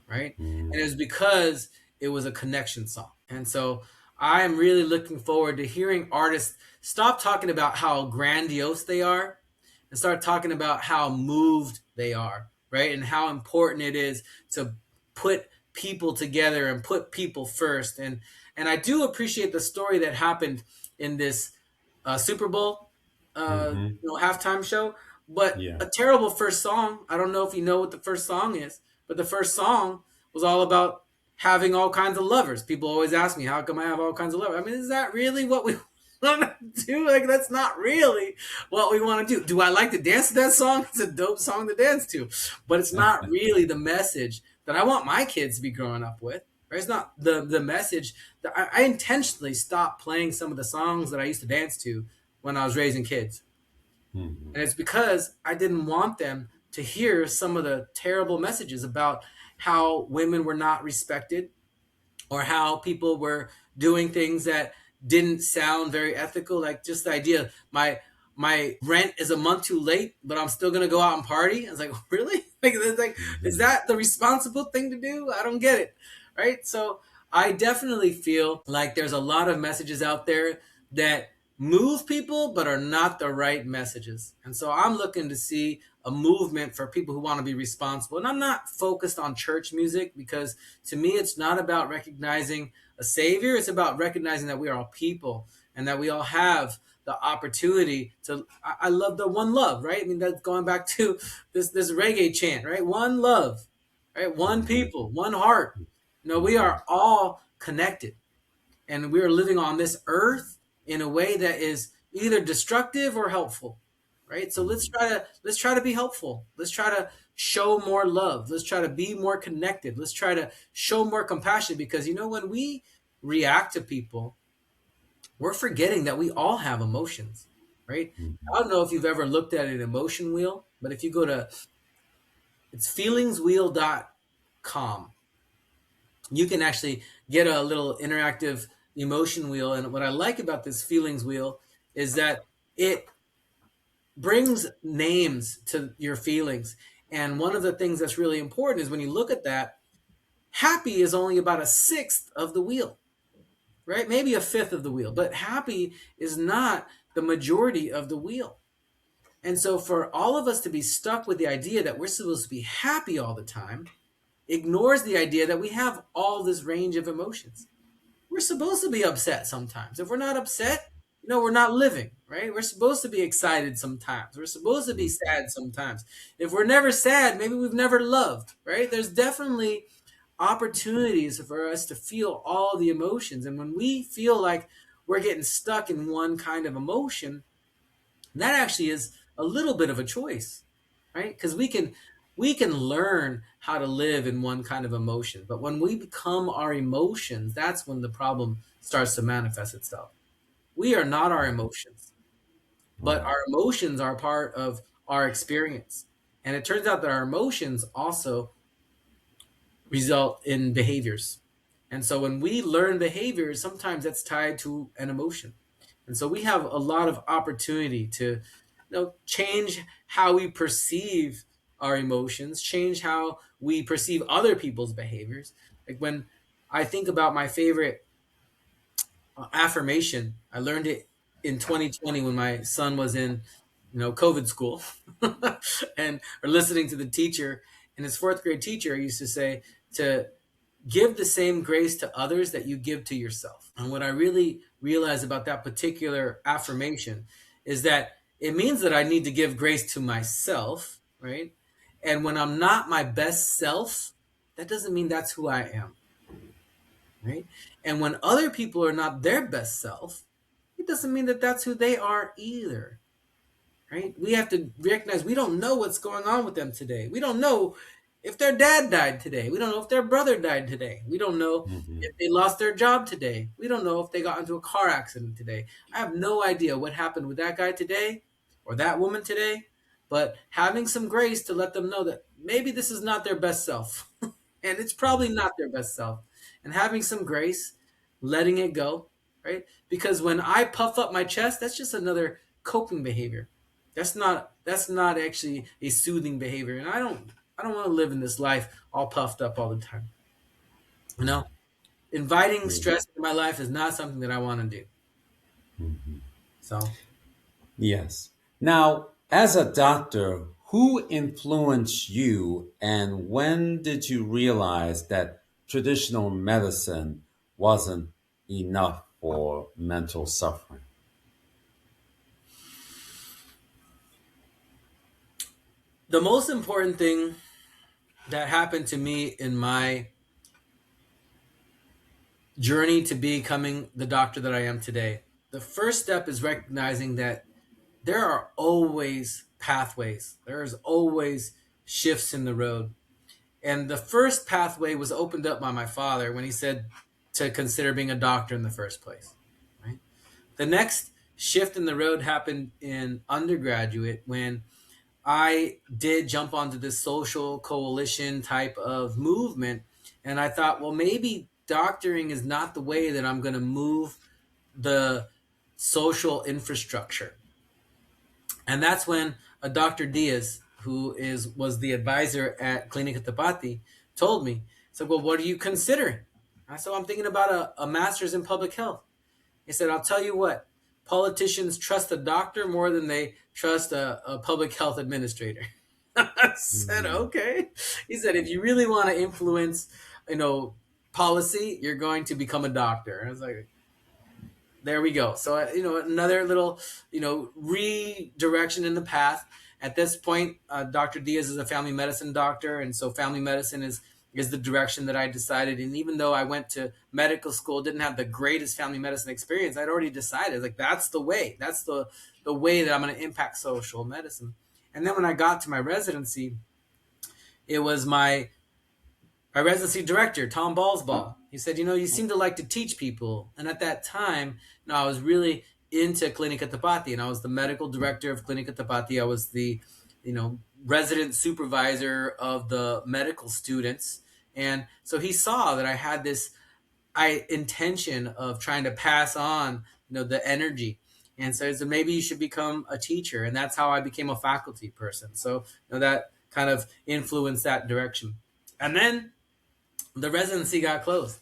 right? And it Mhm. was because it was a connection song. And so I am really looking forward to hearing artists stop talking about how grandiose they are and start talking about how moved they are, right? And how important it is to put people together and put people first. And I do appreciate the story that happened in this Super Bowl Mhm. halftime show, but Yeah. a terrible first song. I don't know if you know what the first song is, but the first song was all about having all kinds of lovers. People always ask me, how come I have all kinds of lovers? I mean, is that really what we want to do? Like, that's not really what we want to do. Do I like to dance to that song? It's a dope song to dance to, but it's not really the message that I want my kids to be growing up with. Right? It's not the message that I intentionally stopped playing some of the songs that I used to dance to when I was raising kids. Mhm. And it's because I didn't want them to hear some of the terrible messages about how women were not respected, or how people were doing things that didn't sound very ethical. Like, just the idea, my rent is a month too late, but I'm still gonna go out and party. I was like, really? Like, is Mhm. that the responsible thing to do? I don't get it. Right? So I definitely feel like there's a lot of messages out there that move people but are not the right messages. And so I'm looking to see a movement for people who want to be responsible. And I'm not focused on church music, because to me it's not about recognizing a savior. It's about recognizing that we are all people and that we all have the opportunity to. I love the one love, right? I mean, that's going back to this reggae chant, right? One love, right? One Mhm. people, one heart. We Mhm. are all connected, and we are living on this earth in a way that is either destructive or helpful, right? So let's Mhm. try to be helpful. Let's try to show more love. Let's try to be more connected. Let's try to show more compassion, because when we react to people, we're forgetting that we all have emotions, right? I Mhm. don't know if you've ever looked at an emotion wheel, but if you go to, it's feelingswheel.com, you can actually get a little interactive emotion wheel. And what I like about this feelings wheel is that it brings names to your feelings. And one of the things that's really important is when you look at that, happy is only about a sixth of the wheel, right? Maybe a fifth of the wheel, but happy is not the majority of the wheel. And so for all of us to be stuck with the idea that we're supposed to be happy all the time ignores the idea that we have all this range of emotions. We're supposed to be upset sometimes. If we're not upset, we're not living, right? We're supposed to be excited sometimes. We're supposed to be Mhm. sad sometimes. If we're never sad, maybe we've never loved, right? There's definitely opportunities for us to feel all the emotions. And when we feel like we're getting stuck in one kind of emotion, that actually is a little bit of a choice, right? Because we can learn how to live in one kind of emotion, but when we become our emotions, that's when the problem starts to manifest itself. We are not our emotions, but Right. our emotions are part of our experience. And it turns out that our emotions also result in behaviors. And so when we learn behaviors, sometimes that's tied to an emotion. And so we have a lot of opportunity to change how we perceive our emotions, change how we perceive other people's behaviors. Like, when I think about my favorite affirmation. I learned it in 2020 when my son was in, COVID school, and or listening to the teacher. And his fourth grade teacher used to say to give the same grace to others that you give to yourself. And what I really realized about that particular affirmation is that it means that I need to give grace to myself, right? And when I'm not my best self, that doesn't mean that's who I am, right? And when other people are not their best self, it doesn't mean that that's who they are either, right? We have to recognize we don't know what's going on with them today. We don't know if their dad died today. We don't know if their brother died today. We don't know Hmm. if they lost their job today. We don't know if they got into a car accident today. I have no idea what happened with that guy today or that woman today, but having some grace to let them know that maybe this is not their best self. And it's probably not their best self. And having some grace, letting it go, right? Because when I puff up my chest, that's just another coping behavior. That's not actually a soothing behavior. And I don't want to live in this life all puffed up all the time. You know, inviting stress into my life is not something that I want to do. So Yes. Now, as a doctor, who influenced you and when did you realize that traditional medicine wasn't enough for mental suffering? the most important thing that happened to me in my journey to becoming the doctor that I am today, the first step is recognizing that there are always pathways. There's always shifts in the road. And the first pathway was opened up by my father when he said to consider being a doctor in the first place. Right? The next shift in the road happened in undergraduate when I did jump onto this social coalition type of movement. And I thought, well, maybe doctoring is not the way that I'm going to move the social infrastructure. And that's when a Dr. Diaz, who was the advisor at Clinica Tapati, told me, so, well, what are you considering? I said, well, I'm thinking about a master's in public health. He said, I'll tell you what, politicians trust a doctor more than they trust a public health administrator. I said, Mhm. okay. He said, if you really want to influence, policy, you're going to become a doctor. And I was like, there we go. So, another little, redirection in the path. At this point, Dr. Diaz is a family medicine doctor, and so family medicine is the direction that I decided. And even though I went to medical school, didn't have the greatest family medicine experience, I'd already decided like that's the way. That's the way that I'm going to impact social medicine. And then when I got to my residency, it was my residency director, Tom Ballsball. He said, you seem to like to teach people. And at that time, I was really into Clinica Tapati, and I was the medical director of Clinica Tapati. I was the, resident supervisor of the medical students. And so he saw that I had this intention of trying to pass on, the energy. And so he said, maybe you should become a teacher. And that's how I became a faculty person. So, that kind of influenced that direction. And then the residency got closed.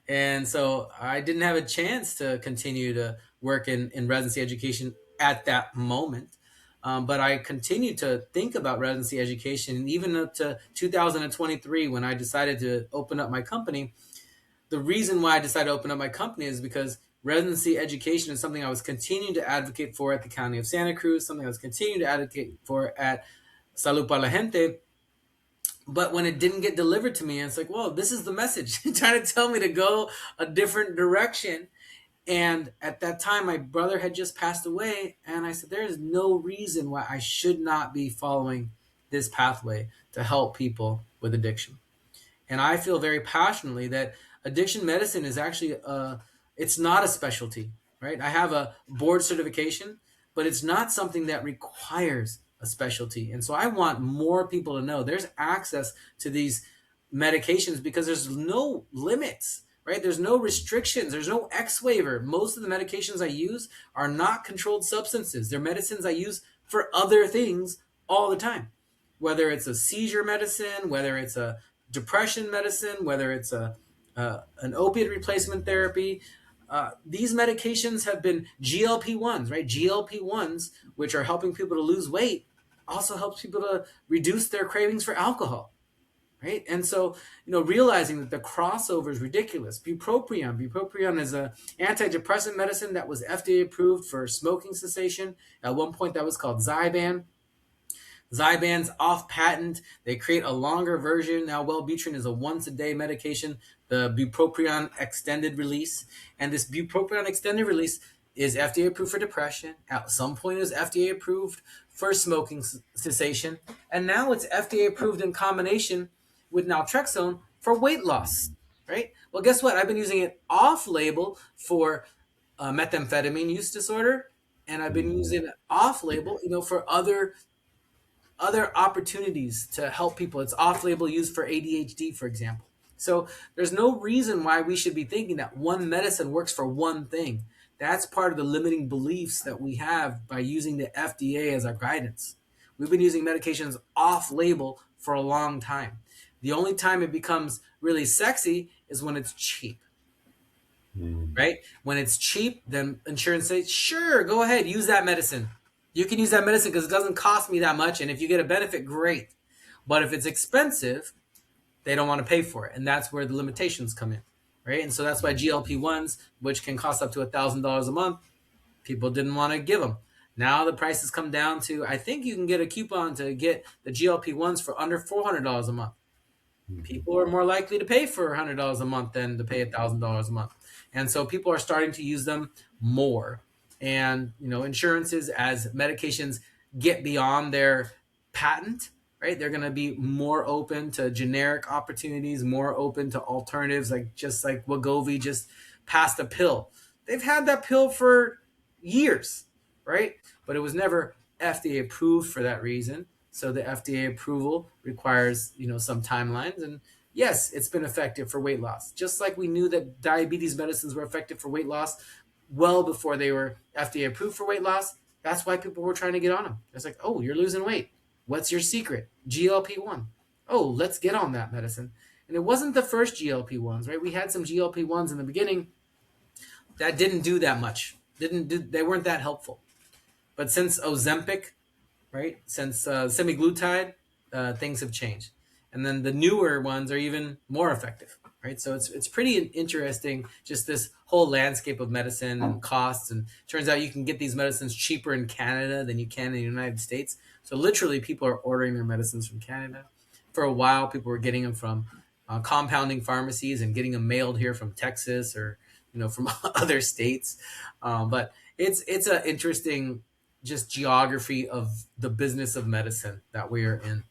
And so I didn't have a chance to continue to work in residency education at that moment. But I continued to think about residency education. And even up to 2023, when I decided to open up my company, the reason why I decided to open up my company is because residency education is something I was continuing to advocate for at the County of Santa Cruz, something I was continuing to advocate for at Salud para la Gente, but when it didn't get delivered to me, it's like, whoa, this is the message. Trying to tell me to go a different direction. And at that time, my brother had just passed away. And I said, there is no reason why I should not be following this pathway to help people with addiction. And I feel very passionately that addiction medicine is actually it's not a specialty, right? I have a board certification, but it's not something that requires a specialty. And so I want more people to know there's access to these medications because there's no limits, right? There's no restrictions. There's no X waiver. Most of the medications I use are not controlled substances. They're medicines I use for other things all the time, whether it's a seizure medicine, whether it's a depression medicine, whether it's a an opiate replacement therapy. These medications have been GLP-1s, right? GLP-1s, which are helping people to lose weight, also helps people to reduce their cravings for alcohol, right? And so, realizing that the crossover is ridiculous. Bupropion is a antidepressant medicine that was FDA approved for smoking cessation. At one point, that was called Zyban. Zyban's off patent. They create a longer version. Now, Wellbutrin is a once a day medication, the bupropion extended release. And this bupropion extended release is FDA approved for depression. At some point, it was FDA approved for smoking cessation. And now it's FDA approved in combination with naltrexone for weight loss, right? Well, guess what? I've been using it off label for methamphetamine use disorder. And I've been using it off label, for other opportunities to help people. It's off-label use for ADHD, for example. So there's no reason why we should be thinking that one medicine works for one thing. That's part of the limiting beliefs that we have by using the FDA as our guidance. We've been using medications off-label for a long time. The only time it becomes really sexy is when it's cheap, right? When it's cheap, then insurance says, sure, go ahead, use that medicine. You can use that medicine because it doesn't cost me that much. And if you get a benefit, great. But if it's expensive, they don't want to pay for it. And that's where the limitations come in, right? And so that's why GLP-1s, which can cost up to $1,000 a month, people didn't want to give them. Now the prices come down to, I think you can get a coupon to get the GLP-1s for under $400 a month. People are more likely to pay for $100 a month than to pay $1,000 a month. And so people are starting to use them more. And, insurances, as medications get beyond their patent, right, they're going to be more open to generic opportunities, more open to alternatives, just like Wegovy just passed a pill. They've had that pill for years, right? But it was never FDA approved for that reason. So the FDA approval requires, some timelines. And yes, it's been effective for weight loss. Just like we knew that diabetes medicines were effective for weight loss well before they were FDA approved for weight loss. That's why people were trying to get on them. It's like, oh, you're losing weight. What's your secret? GLP-1. Oh, let's get on that medicine. And it wasn't the first GLP-1s, right? We had some GLP-1s in the beginning that didn't do that much. They weren't that helpful. But since Ozempic, right? Since semaglutide, things have changed, and then the newer ones are even more effective, right? So it's pretty interesting, just this whole landscape of medicine and costs. And turns out you can get these medicines cheaper in Canada than you can in the United States. So literally, people are ordering their medicines from Canada. For a while, people were getting them from compounding pharmacies and getting them mailed here from Texas or from other states. But it's an interesting just geography of the business of medicine that we are in,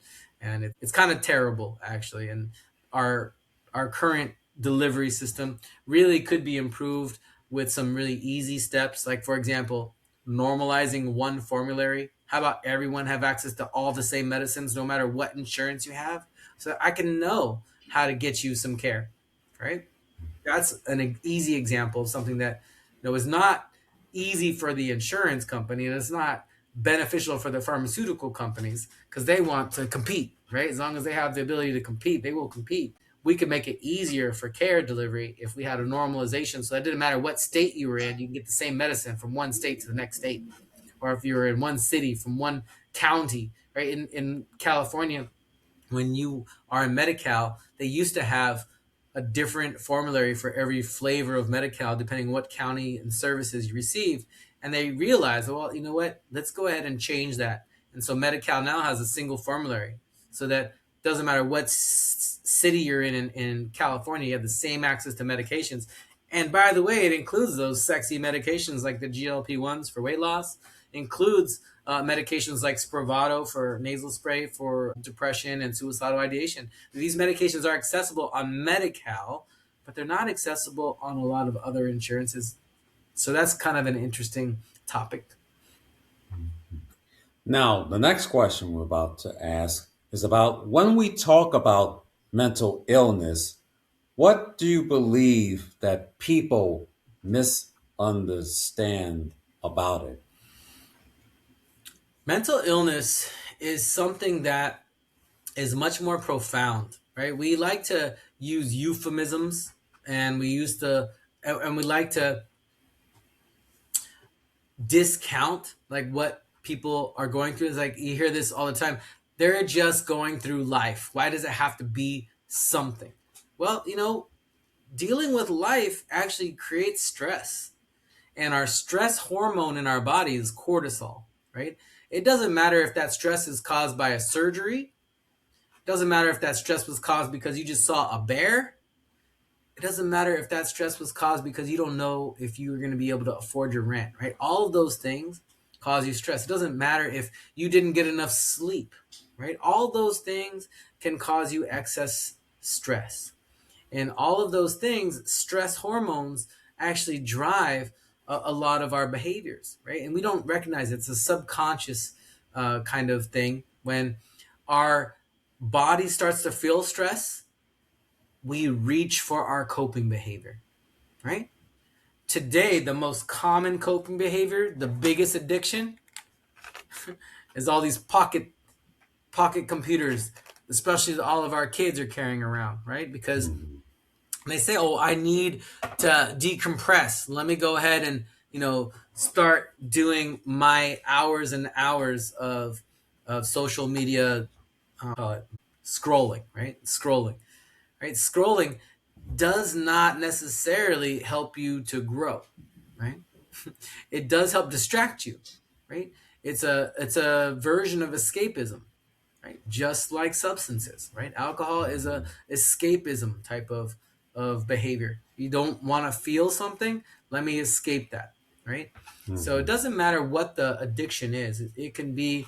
and it's kind of terrible actually. And our current delivery system really could be improved with some really easy steps, like for example, normalizing one formulary. How about everyone have access to all the same medicines no matter what insurance you have, so that I can know how to get you some care, right? That's an easy example of something that is not easy for the insurance company, and it's not beneficial for the pharmaceutical companies because they want to compete, right? As long as they have the ability to compete, they will compete. We could make it easier for care delivery if we had a normalization, so it didn't matter what state you were in, you can get the same medicine from one state to the next state. Or if you were in one city from one county, right? In California, when you are in Medi-Cal, they used to have a different formulary for every flavor of Medi-Cal, depending what county and services you receive. And they realized, well, you know what? Let's go ahead and change that. And so Medi-Cal now has a single formulary, so that it doesn't matter what city you're in California, you have the same access to medications. And by the way, it includes those sexy medications like the GLP-1s for weight loss, includes medications like Spravato for nasal spray for depression and suicidal ideation. These medications are accessible on Medi-Cal, but they're not accessible on a lot of other insurances. So that's kind of an interesting topic. Now, the next question we're about to ask is about when we talk about mental illness, what do you believe that people misunderstand about it? Mental illness is something that is much more profound, right? We like to use euphemisms and we used to, and we like to discount like what people are going through. Is like you hear this all the time. They're just going through life. Why does it have to be something? Well, dealing with life actually creates stress. And our stress hormone in our body is cortisol, right? It doesn't matter if that stress is caused by a surgery. It doesn't matter if that stress was caused because you just saw a bear. It doesn't matter if that stress was caused because you don't know if you're going to be able to afford your rent, right? All of those things cause you stress. It doesn't matter if you didn't get enough sleep, right? All those things can cause you excess stress. And all of those things, stress hormones actually drive a lot of our behaviors, right? And we don't recognize it. It's a subconscious kind of thing. When our body starts to feel stress, we reach for our coping behavior, right? Today, the most common coping behavior, the biggest addiction, is all these pocket computers, especially all of our kids are carrying around, right? Because they say, "Oh, I need to decompress. Let me go ahead and start doing my hours and hours of social media, scrolling, right? Scrolling does not necessarily help you to grow, right? It does help distract you, right? It's a version of escapism, right? Just like substances, right? Alcohol is a escapism type of behavior. You don't want to feel something, let me escape that, right? So it doesn't matter what the addiction is. It can be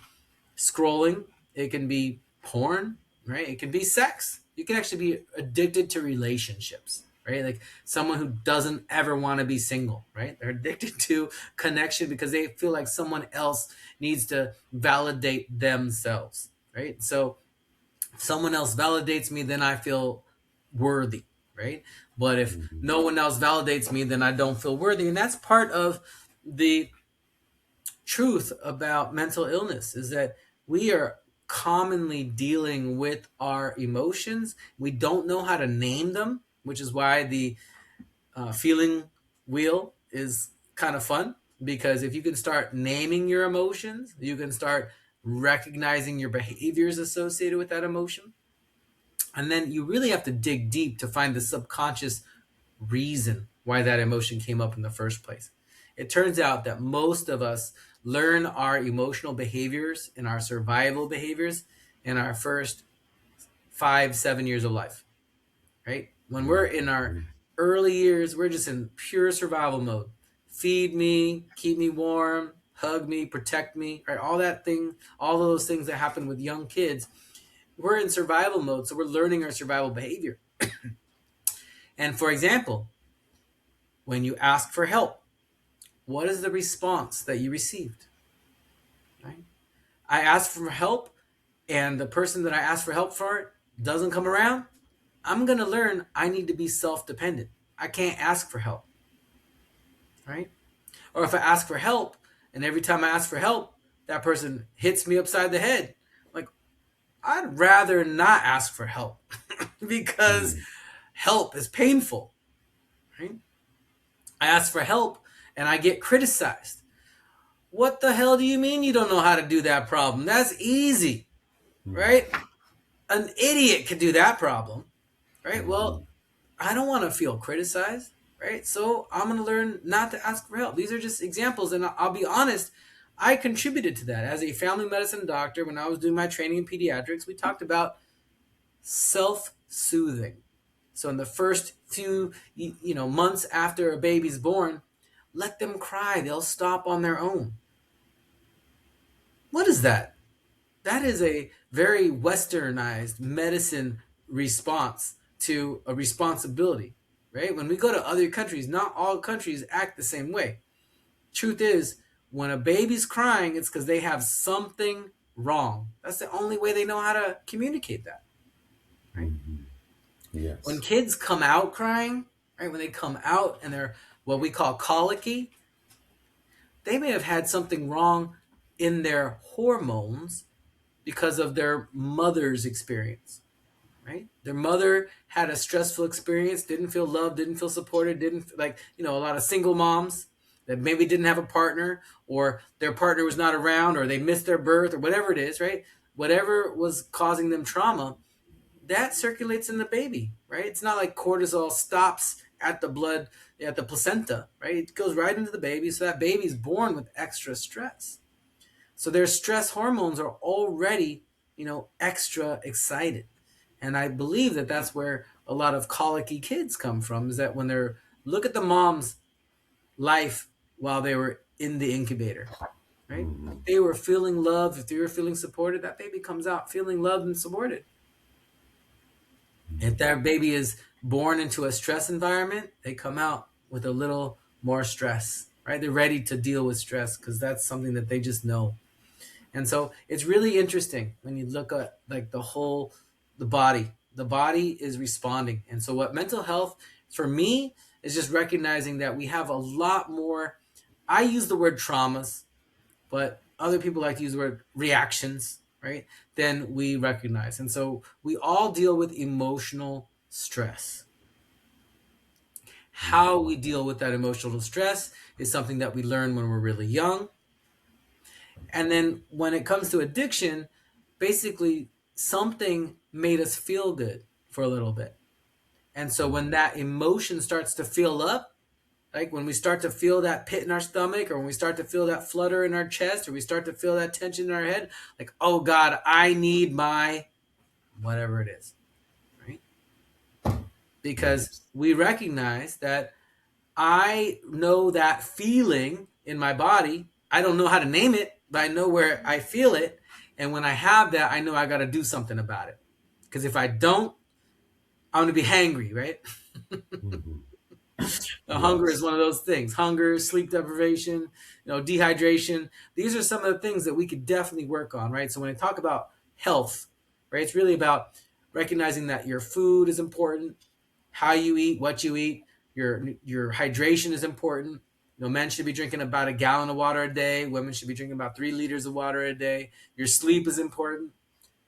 scrolling, it can be porn, right? It can be sex. You can actually be addicted to relationships, right? Like someone who doesn't ever want to be single, right? They're addicted to connection because they feel like someone else needs to validate themselves, right? So if someone else validates me, then I feel worthy, right? But if no one else validates me, then I don't feel worthy. And that's part of the truth about mental illness, is that we are commonly dealing with our emotions. We don't know how to name them, which is why the feeling wheel is kind of fun, because if you can start naming your emotions, you can start recognizing your behaviors associated with that emotion. And then you really have to dig deep to find the subconscious reason why that emotion came up in the first place. It turns out that most of us learn our emotional behaviors and our survival behaviors in our first 5, 7 years of life, right? When we're in our early years, we're just in pure survival mode. Feed me, keep me warm, hug me, protect me, right? All those things that happen with young kids, we're in survival mode. So we're learning our survival behavior. And for example, when you ask for help, what is the response that you received? Right? I asked for help, and the person that I asked for help for doesn't come around. I'm going to learn I need to be self dependent. I can't ask for help. Right? Or if I ask for help, and every time I ask for help, that person hits me upside the head. Like, I'd rather not ask for help because help is painful. Right? I ask for help and I get criticized. What the hell do you mean you don't know how to do that problem? That's easy, right? An idiot could do that problem, right? Well, I don't want to feel criticized, right? So I'm going to learn not to ask for help. These are just examples. And I'll be honest, I contributed to that. As a family medicine doctor, when I was doing my training in pediatrics, we talked about self soothing. So in the first few months after a baby's born, let them cry. They'll stop on their own. What is that? That is a very westernized medicine response to a responsibility, right? When we go to other countries, not all countries act the same way. Truth is, when a baby's crying, it's because they have something wrong. That's the only way they know how to communicate that, right? When Yes. kids come out crying, right, when they come out and they're what we call colicky, they may have had something wrong in their hormones because of their mother's experience. right? Their mother had a stressful experience, didn't feel loved, didn't feel supported, didn't like, a lot of single moms that maybe didn't have a partner, or their partner was not around, or they missed their birth, or whatever it is, right? Whatever was causing them trauma, that circulates in the baby, right? It's not like cortisol stops at the blood, at the placenta, right? It goes right into the baby. So that baby's born with extra stress. So their stress hormones are already, extra excited. And I believe that that's where a lot of colicky kids come from, is that when they're, look at the mom's life while they were in the incubator, right? If Mhm. they were feeling loved, if they were feeling supported, that baby comes out feeling loved and supported. If that baby is born into a stress environment, they come out with a little more stress, right? They're ready to deal with stress because that's something that they just know. And so it's really interesting when you look at like the body. The body is responding. And so what mental health for me is just recognizing that we have a lot more. I use the word traumas, but other people like to use the word reactions, right? Then we recognize. And so we all deal with emotional stress. How we deal with that emotional stress is something that we learn when we're really young. And then when it comes to addiction, basically something made us feel good for a little bit. And so when that emotion starts to fill up, like when we start to feel that pit in our stomach, or when we start to feel that flutter in our chest, or we start to feel that tension in our head, like, oh God, I need my whatever it is, right? Because Yes. we recognize that I know that feeling in my body. I don't know how to name it, but I know where I feel it. And when I have that, I know I got to do something about it. Because if I don't, I'm going to be hangry, right? Mhm. Hunger is Yes. one of those things. Hunger, sleep deprivation, dehydration. These are some of the things that we could definitely work on, right? So when I talk about health, right, it's really about recognizing that your food is important, how you eat, what you eat, your hydration is important. Men should be drinking about a gallon of water a day. Women should be drinking about 3 liters of water a day. Your sleep is important.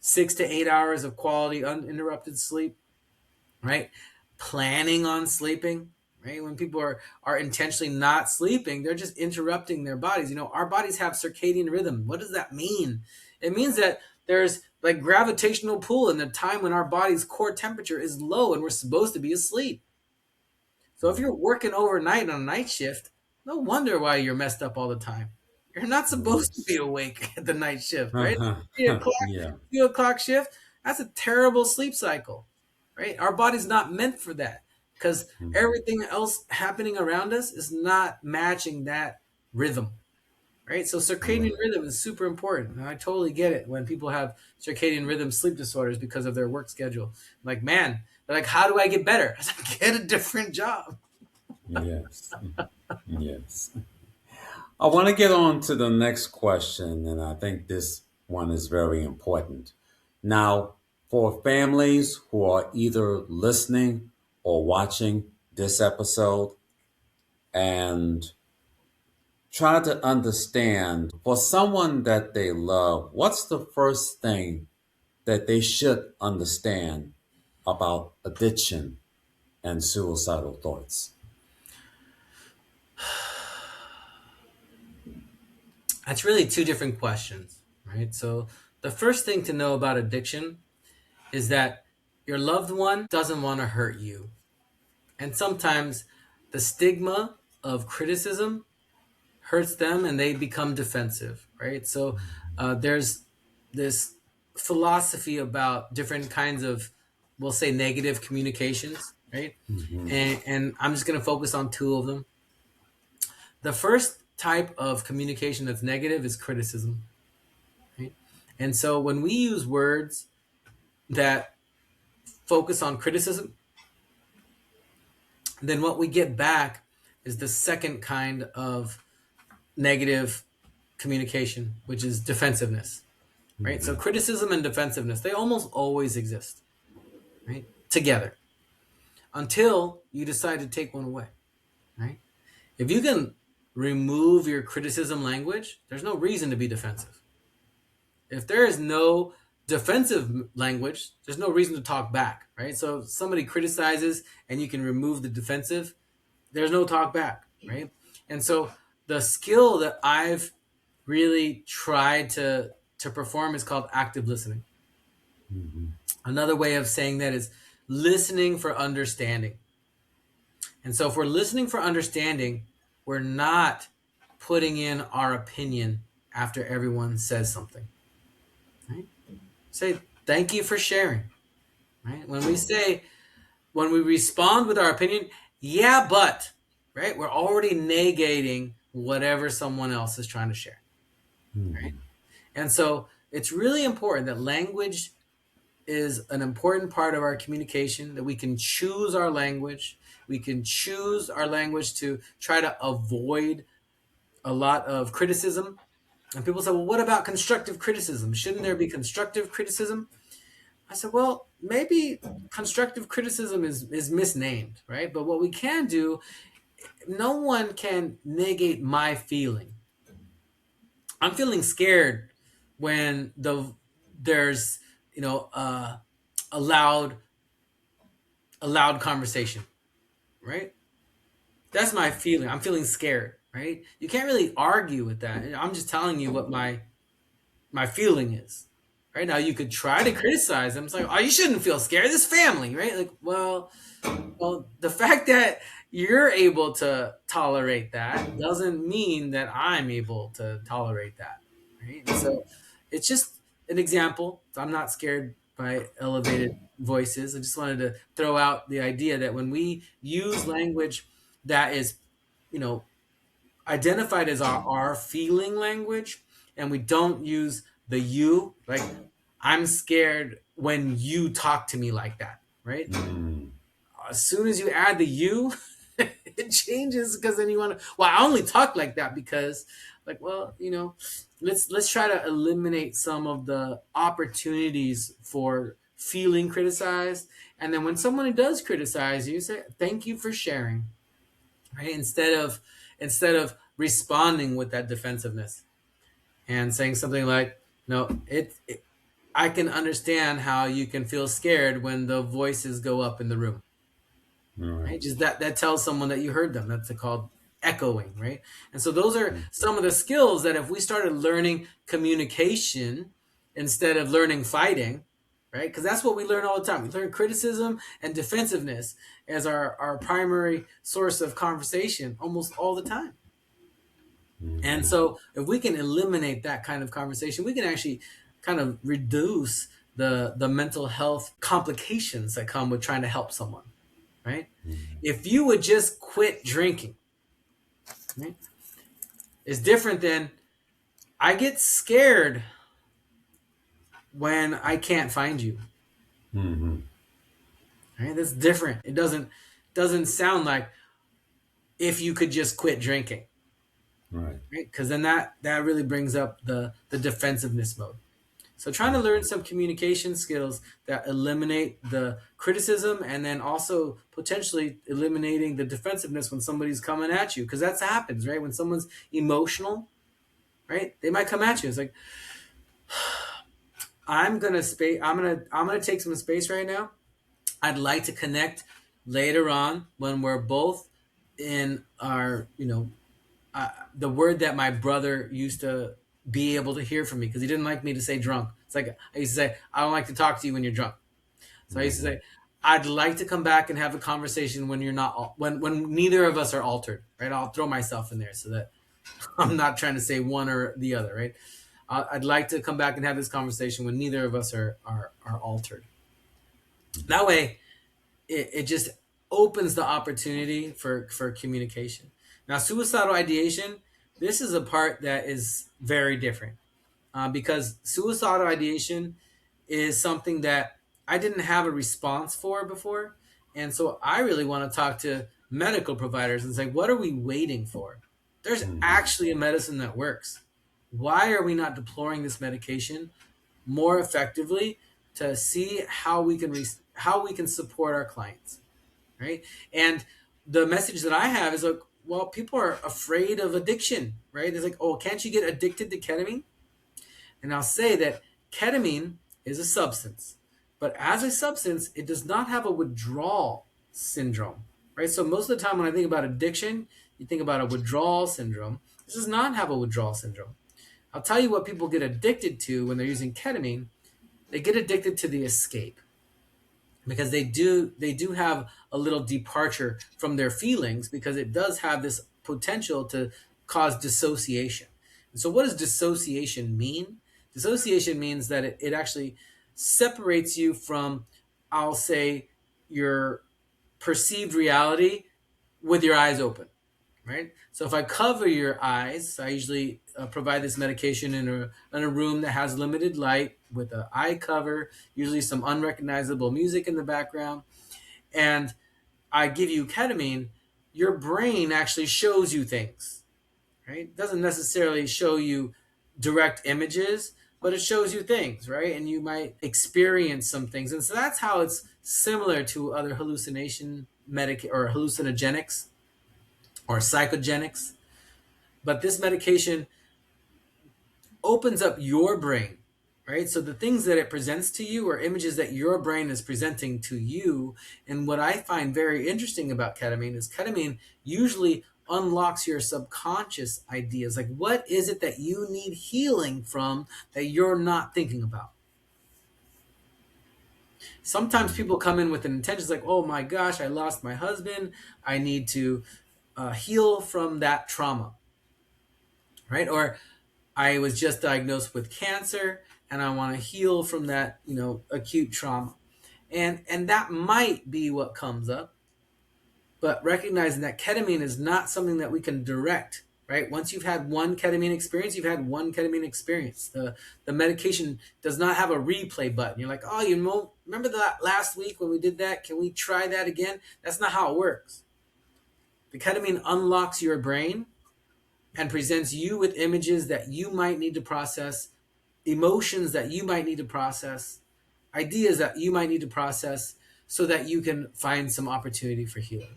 6 to 8 hours of quality, uninterrupted sleep, right? Planning on sleeping, right? When people are intentionally not sleeping, they're just interrupting their bodies. Our bodies have circadian rhythm. What does that mean? It means that there's like gravitational pull in the time when our body's core temperature is low and we're supposed to be asleep. So if you're Mhm. working overnight on a night shift, no wonder why you're messed up all the time. You're not supposed to be Yes. awake at the night shift, right? Uh-huh. 3 o'clock, Yeah. 2 o'clock shift. That's a terrible sleep cycle, right? Our body's not meant for that because Mhm. everything else happening around us is not matching that rhythm, right? So circadian Right. rhythm is super important. And I totally get it when people have circadian rhythm sleep disorders because of their work schedule. I'm like, man, they're like, how do I get better? I was like, get a different job. Yes. Yes. I want to get on to the next question, and I think this one is very important. Now, for families who are either listening or watching this episode and try to understand for someone that they love, what's the first thing that they should understand about addiction and suicidal thoughts? That's really two different questions, right? So the first thing to know about addiction is that your loved one doesn't want to hurt you. And sometimes the stigma of criticism hurts them and they become defensive, right? So there's this philosophy about different kinds of, we'll say, negative communications, right? Mm-hmm. And I'm just going to focus on two of them. The first type of communication that's negative is criticism, right? And so when we use words that focus on criticism, then what we get back is the second kind of negative communication, which is defensiveness, right? So Mm-hmm. criticism and defensiveness, they almost always exist, right? Together until you decide to take one away, right? If you can remove your criticism language, there's no reason to be defensive. If there is no defensive language, there's no reason to talk back, right? So if somebody criticizes and you can remove the defensive, there's no talk back, right? And so the skill that I've really tried to perform is called active listening. Another way of saying that is listening for understanding. And so if we're listening for understanding, we're not putting in our opinion after everyone says something. Right? Say thank you for sharing. Right? When we respond with our opinion, yeah, but, right? We're already negating whatever someone else is trying to share. Right? And so it's really important that language is an important part of our communication, that we can choose our language. We can choose our language to try to avoid a lot of criticism. And people say, well, what about constructive criticism? Shouldn't there be constructive criticism? I said, well, maybe constructive criticism is misnamed, right? But what we can do, no one can negate my feeling. I'm feeling scared when there's a loud conversation, right? That's my feeling. I'm feeling scared, right? You can't really argue with that. I'm just telling you what my feeling is. Right now, you could try to criticize them. It's like, oh, you shouldn't feel scared. This family, right? Like, well, the fact that you're able to tolerate that doesn't mean that I'm able to tolerate that, right? And so, it's just an example. I'm not scared by elevated voices. I just wanted to throw out the idea that when we use language that is, you know, identified as our feeling language, and we don't use the you, like I'm scared when you talk to me like that, right? As soon as you add the you, it changes, because then you want to, well, I only talk like that because, like, well, let's try to eliminate some of the opportunities for feeling criticized. And then when someone does criticize you, say thank you for sharing, right? Instead of responding with that defensiveness and saying something like, no, I can understand how you can feel scared when the voices go up in the room, right? Just that tells someone that you heard them. That's called echoing, right? And so those are some of the skills that if we started learning communication instead of learning fighting, right? Because that's what we learn all the time. We learn criticism and defensiveness as our primary source of conversation almost all the time. And so if we can eliminate that kind of conversation, we can actually kind of reduce the mental health complications that come with trying to help someone, right? If you would just quit drinking, right? It's different than I get scared when I can't find you. Right? That's different. It doesn't sound like if you could just quit drinking. Right? Because then that really brings up the defensiveness mode. So trying to learn some communication skills that eliminate the criticism, and then also potentially eliminating the defensiveness when somebody's coming at you, because that happens, right? When someone's emotional, right? They might come at you. It's like, I'm gonna take some space right now. I'd like to connect later on when we're both in our, the word that my brother used to be able to hear from me, because he didn't like me to say drunk. It's like I used to say, I don't like to talk to you when you're drunk. So I used to say, I'd like to come back and have a conversation when you're not, when neither of us are altered, right? I'll throw myself in there so that I'm not trying to say one or the other, right? I'd like to come back and have this conversation when neither of us are altered. That way, it just opens the opportunity for communication. Now, suicidal ideation, this is a part that is very different, because suicidal ideation is something that I didn't have a response for before. And so I really want to talk to medical providers and say, what are we waiting for? There's actually a medicine that works. Why are we not deploying this medication more effectively to see how we can support our clients, right? And the message that I have is like, well, people are afraid of addiction, right? It's like, oh, can't you get addicted to ketamine? And I'll say that ketamine is a substance. But as a substance, it does not have a withdrawal syndrome, right? So most of the time when I think about addiction, you think about a withdrawal syndrome. This does not have a withdrawal syndrome. I'll tell you what people get addicted to when they're using ketamine. They get addicted to the escape because they do have a little departure from their feelings because it does have this potential to cause dissociation. And so what does dissociation mean? Dissociation means that it actually separates you from, I'll say, your perceived reality with your eyes open, right? So if I cover your eyes, I usually provide this medication in a room that has limited light with an eye cover, usually some unrecognizable music in the background, and I give you ketamine. Your brain actually shows you things, right? It doesn't necessarily show you direct images, but it shows you things, right? And you might experience some things. And so that's how it's similar to other hallucination or hallucinogenics or psychogenics. But this medication opens up your brain, right? So the things that it presents to you are images that your brain is presenting to you. And what I find very interesting about ketamine is ketamine usually unlocks your subconscious ideas. Like, what is it that you need healing from that you're not thinking about? Sometimes people come in with an intention like, oh my gosh, I lost my husband. I need to heal from that trauma, right? Or I was just diagnosed with cancer and I want to heal from that, acute trauma. And that might be what comes up, but recognizing that ketamine is not something that we can direct, right? Once you've had one ketamine experience, you've had one ketamine experience. The medication does not have a replay button. You're like, oh, remember that last week when we did that? Can we try that again? That's not how it works. The ketamine unlocks your brain and presents you with images that you might need to process, emotions that you might need to process, ideas that you might need to process so that you can find some opportunity for healing.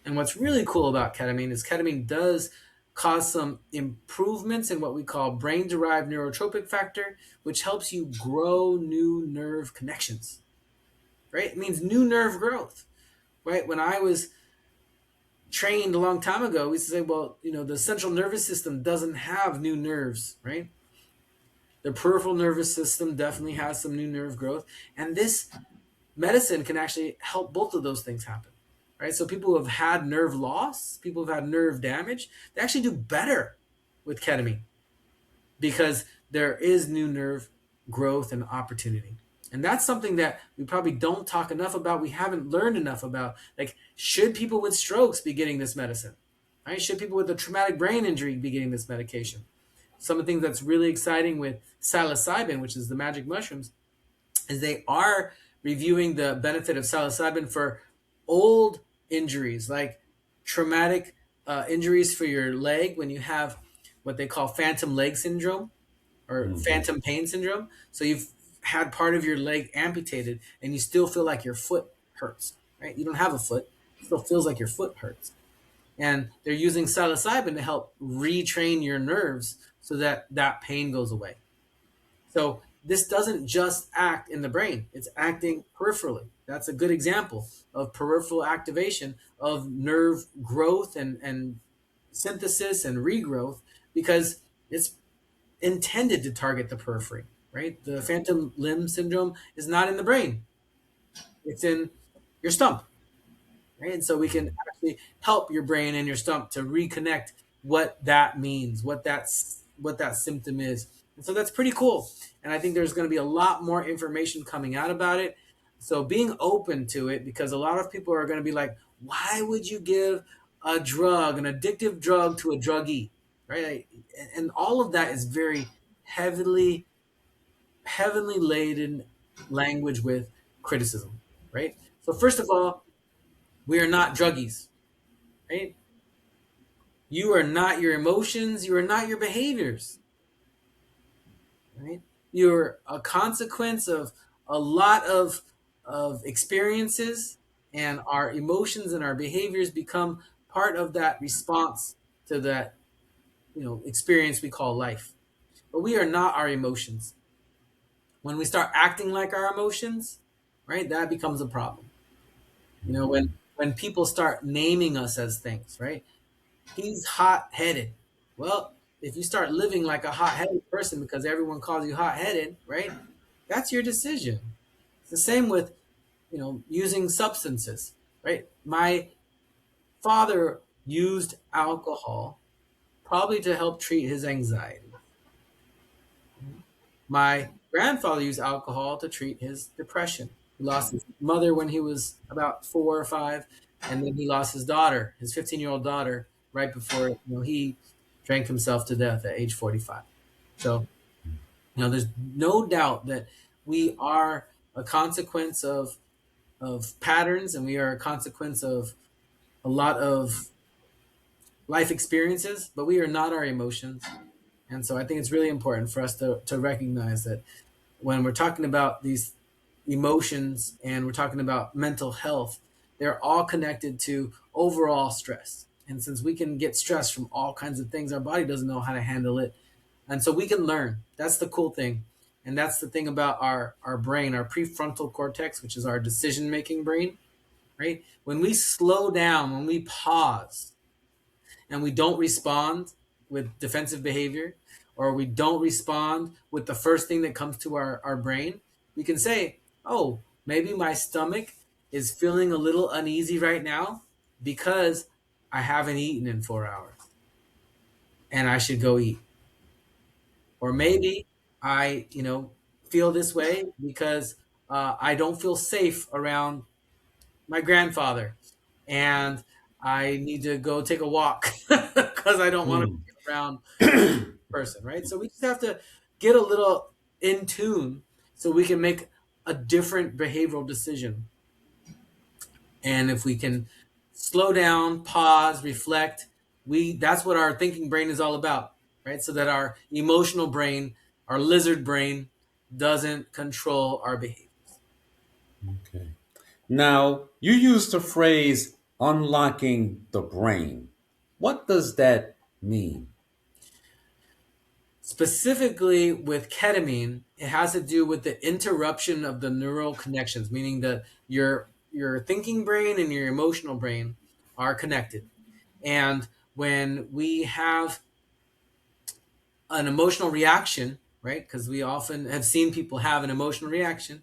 And what's really cool about ketamine is ketamine does cause some improvements in what we call brain derived neurotropic factor, which helps you grow new nerve connections, right? It means new nerve growth, right? When I was trained a long time ago, we used to say, well, the central nervous system doesn't have new nerves, right? The peripheral nervous system definitely has some new nerve growth. And this medicine can actually help both of those things happen, right? So people who have had nerve loss, people who have had nerve damage, they actually do better with ketamine because there is new nerve growth and opportunity. And that's something that we probably don't talk enough about. We haven't learned enough about. Like, should people with strokes be getting this medicine? Right? Should people with a traumatic brain injury be getting this medication? Some of the things that's really exciting with psilocybin, which is the magic mushrooms, is they are reviewing the benefit of psilocybin for old injuries, like traumatic injuries for your leg when you have what they call phantom leg syndrome or Hmm. phantom pain syndrome. So you've had part of your leg amputated and you still feel like your foot hurts, right? You don't have a foot, it still feels like your foot hurts. And they're using psilocybin to help retrain your nerves so that that pain goes away. So this doesn't just act in the brain, it's acting peripherally. That's a good example of peripheral activation of nerve growth and synthesis and regrowth because it's intended to target the periphery, right? The phantom limb syndrome is not in the brain, it's in your stump, right? And so we can actually help your brain and your stump to reconnect what that means, what that symptom is. And so that's pretty cool. And I think there's going to be a lot more information coming out about it. So being open to it, because a lot of people are going to be like, why would you give a drug, an addictive drug, to a druggee, right? And all of that is very heavily, heavily laden language with criticism, right? So first of all, we are not druggies, right? You are not your emotions. You are not your behaviors, right? You're a consequence of a lot of experiences, and our emotions and our behaviors become part of that response to that experience we call life. But we are not our emotions. When we start acting like our emotions, right, that becomes a problem. When people start naming us as things, right? He's hot headed. Well, if you start living like a hot headed person because everyone calls you hot headed, right? That's your decision. It's the same with, using substances, right? My father used alcohol probably to help treat his anxiety. My grandfather used alcohol to treat his depression. He lost his mother when he was about 4 or 5, and then he lost his daughter, his 15-year-old daughter, right before he drank himself to death at age 45. So there's no doubt that we are a consequence of patterns, and we are a consequence of a lot of life experiences, but we are not our emotions. And so I think it's really important for us to recognize that when we're talking about these emotions and we're talking about mental health, they're all connected to overall stress. And since we can get stress from all kinds of things, our body doesn't know how to handle it. And so we can learn. That's the cool thing. And that's the thing about our brain, our prefrontal cortex, which is our decision making brain, right? When we slow down, when we pause, and we don't respond with defensive behavior, or we don't respond with the first thing that comes to our brain, we can say, oh, maybe my stomach is feeling a little uneasy right now because I haven't eaten in 4 hours and I should go eat. Or maybe I, feel this way because I don't feel safe around my grandfather, and I need to go take a walk because I don't want to Hmm. be around person, right? So we just have to get a little in tune so we can make a different behavioral decision. And if we can slow down, pause, reflect, we that's what our thinking brain is all about, right? So that our emotional brain, our lizard brain, doesn't control our behavior. Okay. Now, you used the phrase unlocking the brain. What does that mean? Specifically with ketamine, it has to do with the interruption of the neural connections, meaning that your thinking brain and your emotional brain are connected. And when we have an emotional reaction, right? Because we often have seen people have an emotional reaction,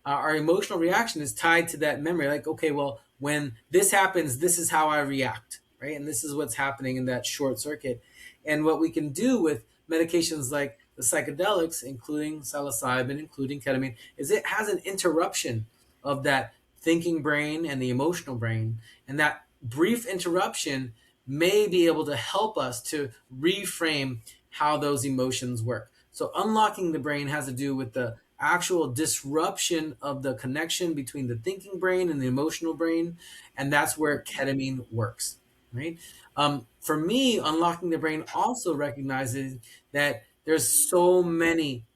our emotional reaction is tied to that memory. Like, okay, well, when this happens, this is how I react, right? And this is what's happening in that short circuit. And what we can do with medications like the psychedelics, including psilocybin, including ketamine, is it has an interruption of that thinking brain and the emotional brain. And that brief interruption may be able to help us to reframe how those emotions work. So unlocking the brain has to do with the actual disruption of the connection between the thinking brain and the emotional brain, and that's where ketamine works, right? For me, unlocking the brain also recognizes that there's so many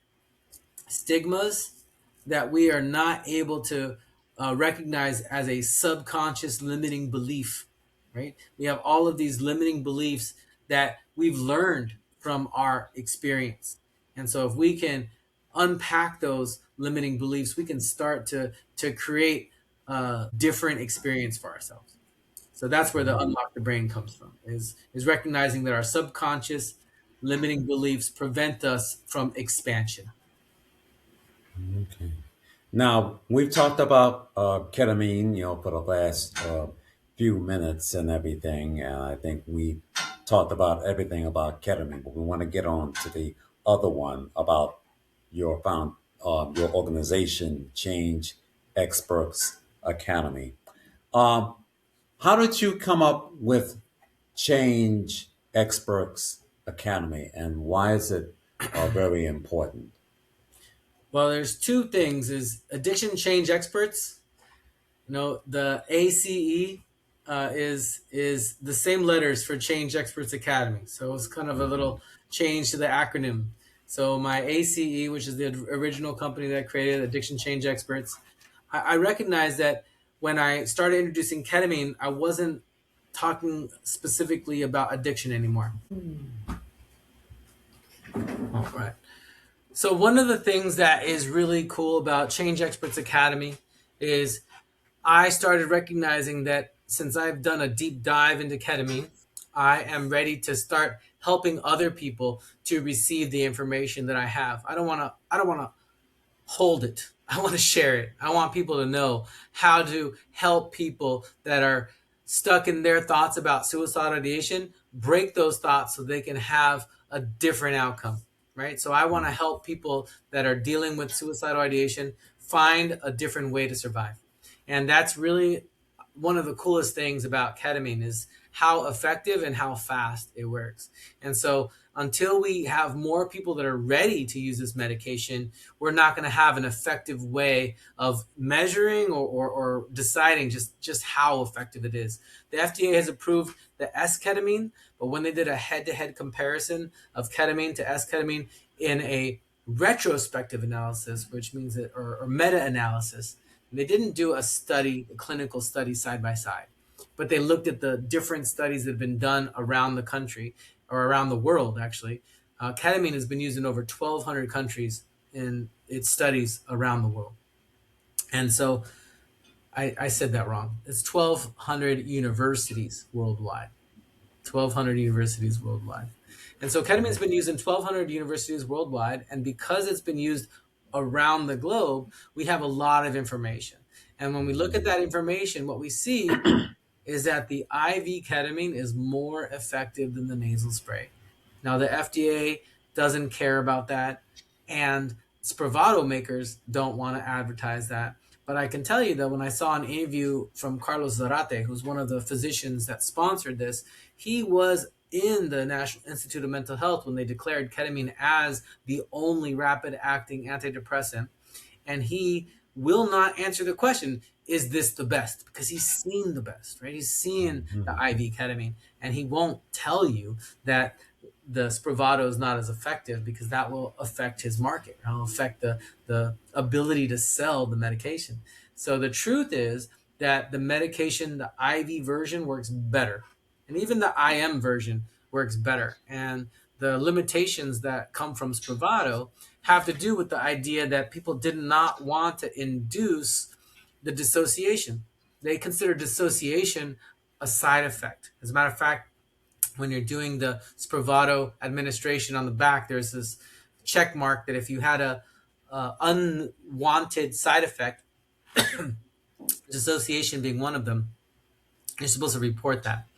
stigmas that we are not able to recognize as a subconscious limiting belief, right? We have all of these limiting beliefs that we've learned from our experience. And so if we can unpack those limiting beliefs, we can start to create a different experience for ourselves. So that's where the unlock the brain comes from, is recognizing that our subconscious limiting beliefs prevent us from expansion. Okay. Now, we've talked about ketamine, for the last few minutes and everything, and I think we talked about everything about ketamine, but we want to get on to the other one about your organization, Change Experts Academy. Um, how did you come up with Change Experts Academy, and why is it very important? Well, there's two things: is addiction change experts. The ACE is the same letters for Change Experts Academy. So it's kind of a little change to the acronym. So my ACE, which is the original company that created Addiction Change Experts, I recognize that when I started introducing ketamine, I wasn't talking specifically about addiction anymore. All right. So one of the things that is really cool about Change Experts Academy is I started recognizing that since I've done a deep dive into ketamine, I am ready to start helping other people to receive the information that I have. I don't want to hold it. I want to share it. I want people to know how to help people that are stuck in their thoughts about suicidal ideation, break those thoughts so they can have a different outcome, right? So I want to help people that are dealing with suicidal ideation find a different way to survive. And that's really one of the coolest things about ketamine is how effective and how fast it works. And so until we have more people that are ready to use this medication, we're not going to have an effective way of measuring or deciding just how effective it is. The FDA has approved the S-ketamine, but when they did a head-to-head comparison of ketamine to S-ketamine in a retrospective analysis, which means that, or meta-analysis, they didn't do a study, a clinical study side by side, but they looked at the different studies that have been done around the country or around the world, actually. Ketamine has been used in over 1,200 countries in its studies around the world. And so I said that wrong. It's 1,200 universities worldwide. 1,200 universities worldwide. And so ketamine has been used in 1,200 universities worldwide. And because it's been used around the globe, we have a lot of information. And when we look at that information, what we see is that the IV ketamine is more effective than the nasal spray. Now, the FDA doesn't care about that, and Spravato makers don't want to advertise that. But I can tell you that when I saw an interview from Carlos Zarate, who's one of the physicians that sponsored this, he was in the National Institute of Mental Health when they declared ketamine as the only rapid acting antidepressant. And he will not answer the question, is this the best? Because he's seen the best, right? He's seen the Mhm. IV ketamine, and he won't tell you that the Spravato is not as effective because that will affect his market. It'll affect the ability to sell the medication. So the truth is that the medication, the IV version works better. And even the IM version works better. And the limitations that come from Spravato have to do with the idea that people did not want to induce the dissociation. They consider dissociation a side effect. As a matter of fact, when you're doing the Spravato administration on the back, there's this check mark that if you had a unwanted side effect, dissociation being one of them, you're supposed to report that.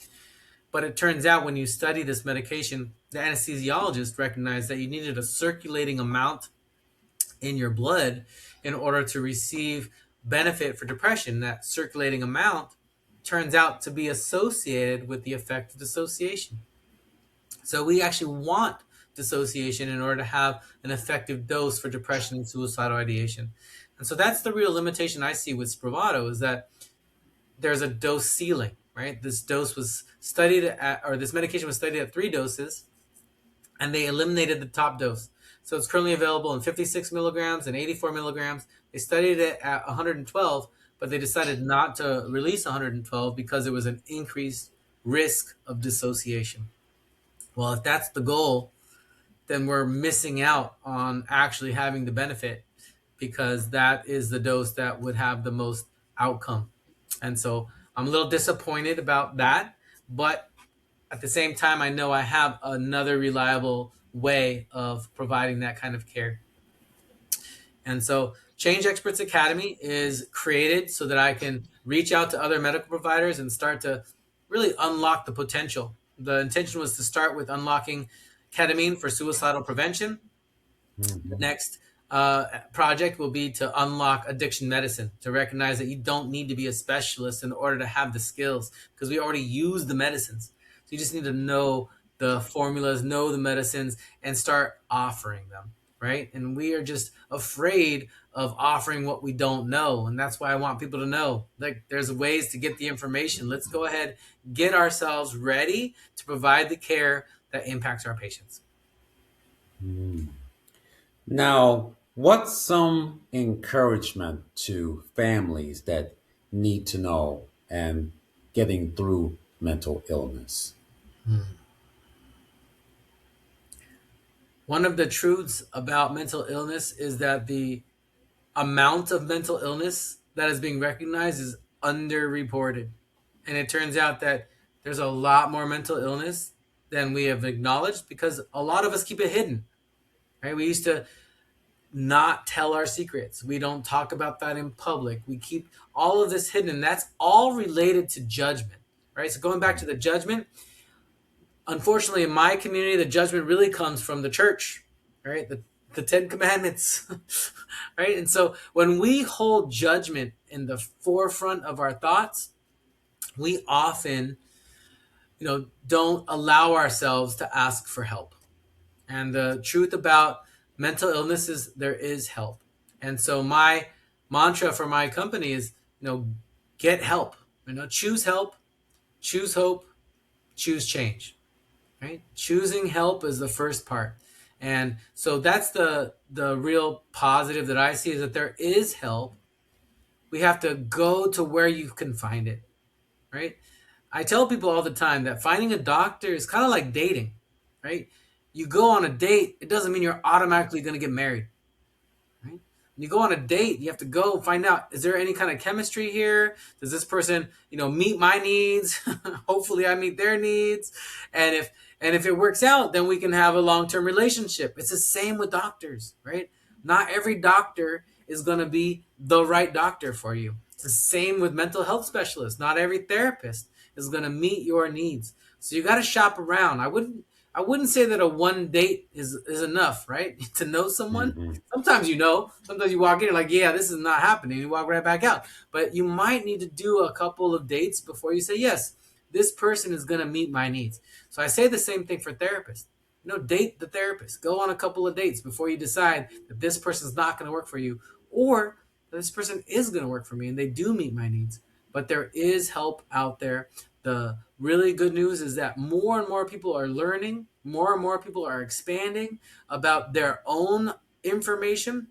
But it turns out when you study this medication, the anesthesiologist recognized that you needed a circulating amount in your blood in order to receive benefit for depression. That circulating amount turns out to be associated with the effect of dissociation. So we actually want dissociation in order to have an effective dose for depression and suicidal ideation. And so that's the real limitation I see with Spravato is that there's a dose ceiling, right? This dose was studied at, or this medication was studied at 3 doses, and they eliminated the top dose. So it's currently available in 56 milligrams and 84 milligrams. They studied it at 112, but they decided not to release 112 because it was an increased risk of dissociation. Well, if that's the goal, then we're missing out on actually having the benefit because that is the dose that would have the most outcome. And so I'm a little disappointed about that, but at the same time, I know I have another reliable way of providing that kind of care. And so Change Experts Academy is created so that I can reach out to other medical providers and start to really unlock the potential. The intention was to start with unlocking ketamine for suicidal prevention. The Mhm. next project will be to unlock addiction medicine, to recognize that you don't need to be a specialist in order to have the skills because we already use the medicines. So you just need to know the formulas, know the medicines, and start offering them, right? And we are just afraid of offering what we don't know. And that's why I want people to know like there's ways to get the information. Let's go ahead, get ourselves ready to provide the care that impacts our patients. Mm. Now, what's some encouragement to families that need to know and getting through mental illness? Hmm. One of the truths about mental illness is that the amount of mental illness that is being recognized is underreported. And it turns out that there's a lot more mental illness than we have acknowledged because a lot of us keep it hidden, right? We used to not tell our secrets. We don't talk about that in public. We keep all of this hidden, and that's all related to judgment, right? So going back to the judgment, unfortunately, in my community, the judgment really comes from the church, right? The Ten Commandments, right? And so when we hold judgment in the forefront of our thoughts, we often, don't allow ourselves to ask for help. And the truth about mental illness is there is help. And so my mantra for my company is, get help. Choose help, choose hope, choose change. Right? Choosing help is the first part. And so that's the real positive that I see is that there is help. We have to go to where you can find it, right? I tell people all the time that finding a doctor is kind of like dating, right? You go on a date, it doesn't mean you're automatically going to get married. Right? When you go on a date, you have to go find out, is there any kind of chemistry here? Does this person, meet my needs? Hopefully I meet their needs. And if it works out, then we can have a long-term relationship. It's the same with doctors, right? Not every doctor is going to be the right doctor for you. It's the same with mental health specialists. Not every therapist is going to meet your needs. So you got to shop around. I wouldn't say that a one date is enough, right? To know someone. Mm-hmm. Sometimes sometimes you walk in, you're like, yeah, this is not happening. You walk right back out. But you might need to do a couple of dates before you say, yes, this person is going to meet my needs. So I say the same thing for therapists. Date the therapist. Go on a couple of dates before you decide that this person is not going to work for you or this person is going to work for me and they do meet my needs. But there is help out there. The really good news is that more and more people are learning, more and more people are expanding about their own information.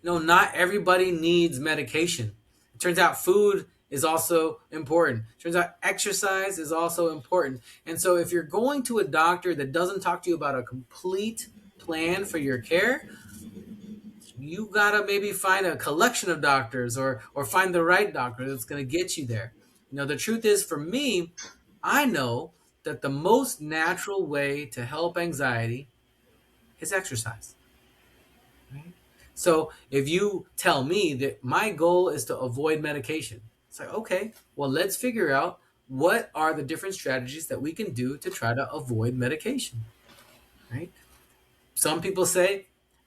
No, not everybody needs medication. It turns out food is also important. It turns out exercise is also important. And so if you're going to a doctor that doesn't talk to you about a complete plan for your care, you gotta maybe find a collection of doctors or find the right doctor that's gonna get you there. The truth is for me, I know that the most natural way to help anxiety is exercise. Right? So if you tell me that my goal is to avoid medication, it's like, okay, well, let's figure out what are the different strategies that we can do to try to avoid medication. Right? Some people say,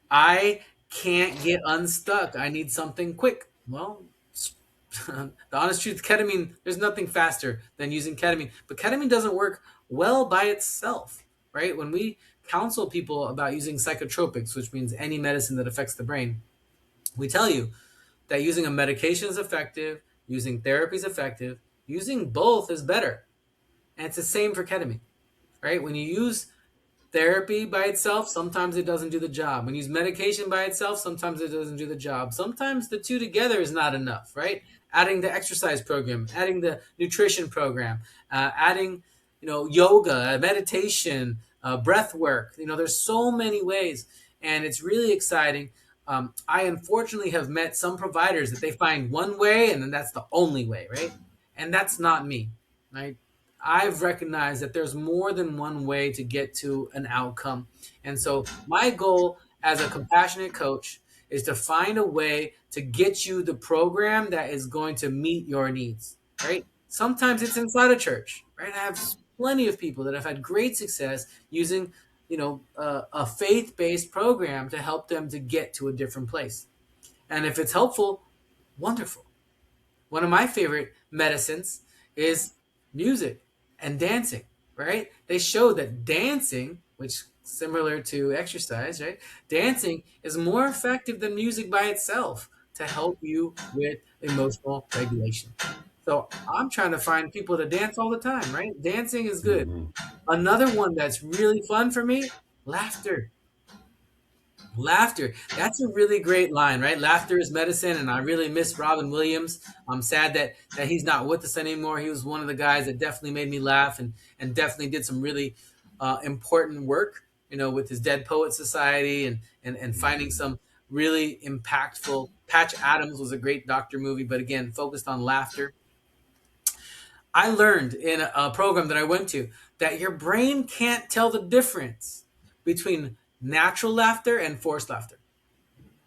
I can't get unstuck. I need something quick. Well, the honest truth, ketamine, there's nothing faster than using ketamine. But ketamine doesn't work well by itself, right? When we counsel people about using psychotropics, which means any medicine that affects the brain, we tell you that using a medication is effective, using therapy is effective, using both is better. And it's the same for ketamine, right? When you use therapy by itself, sometimes it doesn't do the job. When you use medication by itself, sometimes it doesn't do the job. Sometimes the two together is not enough, right? Adding the exercise program, adding the nutrition program, adding, yoga, meditation, breath work. There's so many ways, and it's really exciting. I unfortunately have met some providers that they find one way, and then that's the only way, right? And that's not me, right? I've recognized that there's more than one way to get to an outcome. And so my goal as a compassionate coach is to find a way to get you the program that is going to meet your needs, right? Sometimes it's inside a church, right? I have plenty of people that have had great success using, a faith-based program to help them to get to a different place. And if it's helpful, wonderful. One of my favorite medicines is music and dancing, right? They show that dancing, which similar to exercise, right? Dancing is more effective than music by itself to help you with emotional regulation. So I'm trying to find people to dance all the time, right? Dancing is good. Mm-hmm. Another one that's really fun for me, laughter. Laughter. That's a really great line, right? Laughter is medicine, and I really miss Robin Williams. I'm sad that he's not with us anymore. He was one of the guys that definitely made me laugh and definitely did some really important work. with his Dead Poet Society, and finding some really impactful. Patch Adams was a great doctor movie, but again, focused on laughter. I learned in a program that I went to that your brain can't tell the difference between natural laughter and forced laughter.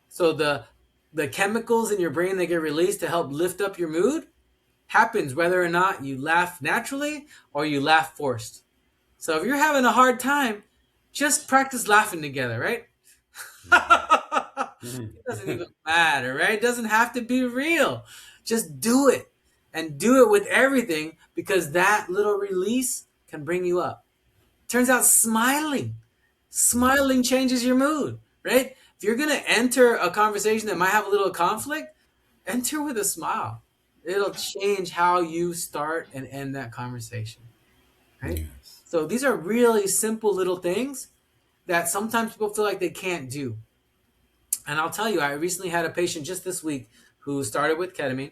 So the chemicals in your brain that get released to help lift up your mood happens whether or not you laugh naturally or you laugh forced. So if you're having a hard time, just practice laughing together, right? It doesn't even matter, right? It doesn't have to be real. Just do it, and do it with everything, because that little release can bring you up. Turns out smiling changes your mood, right? If you're going to enter a conversation that might have a little conflict, enter with a smile. It'll change how you start and end that conversation, right? Yes. So these are really simple little things that sometimes people feel like they can't do. And I'll tell you, I recently had a patient just this week who started with ketamine,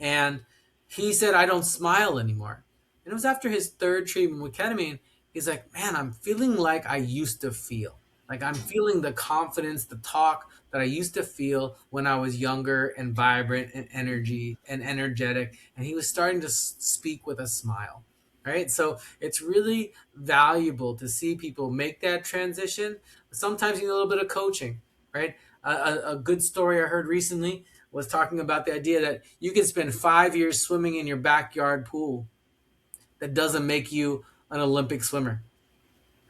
and he said, I don't smile anymore. And it was after his third treatment with ketamine. He's like, man, I'm feeling like I used to feel. Like I'm feeling the confidence, the talk that I used to feel when I was younger and vibrant and energetic. And he was starting to speak with a smile. Right. So it's really valuable to see people make that transition. Sometimes you need a little bit of coaching, right? A good story I heard recently was talking about the idea that you can spend 5 years swimming in your backyard pool. That doesn't make you an Olympic swimmer,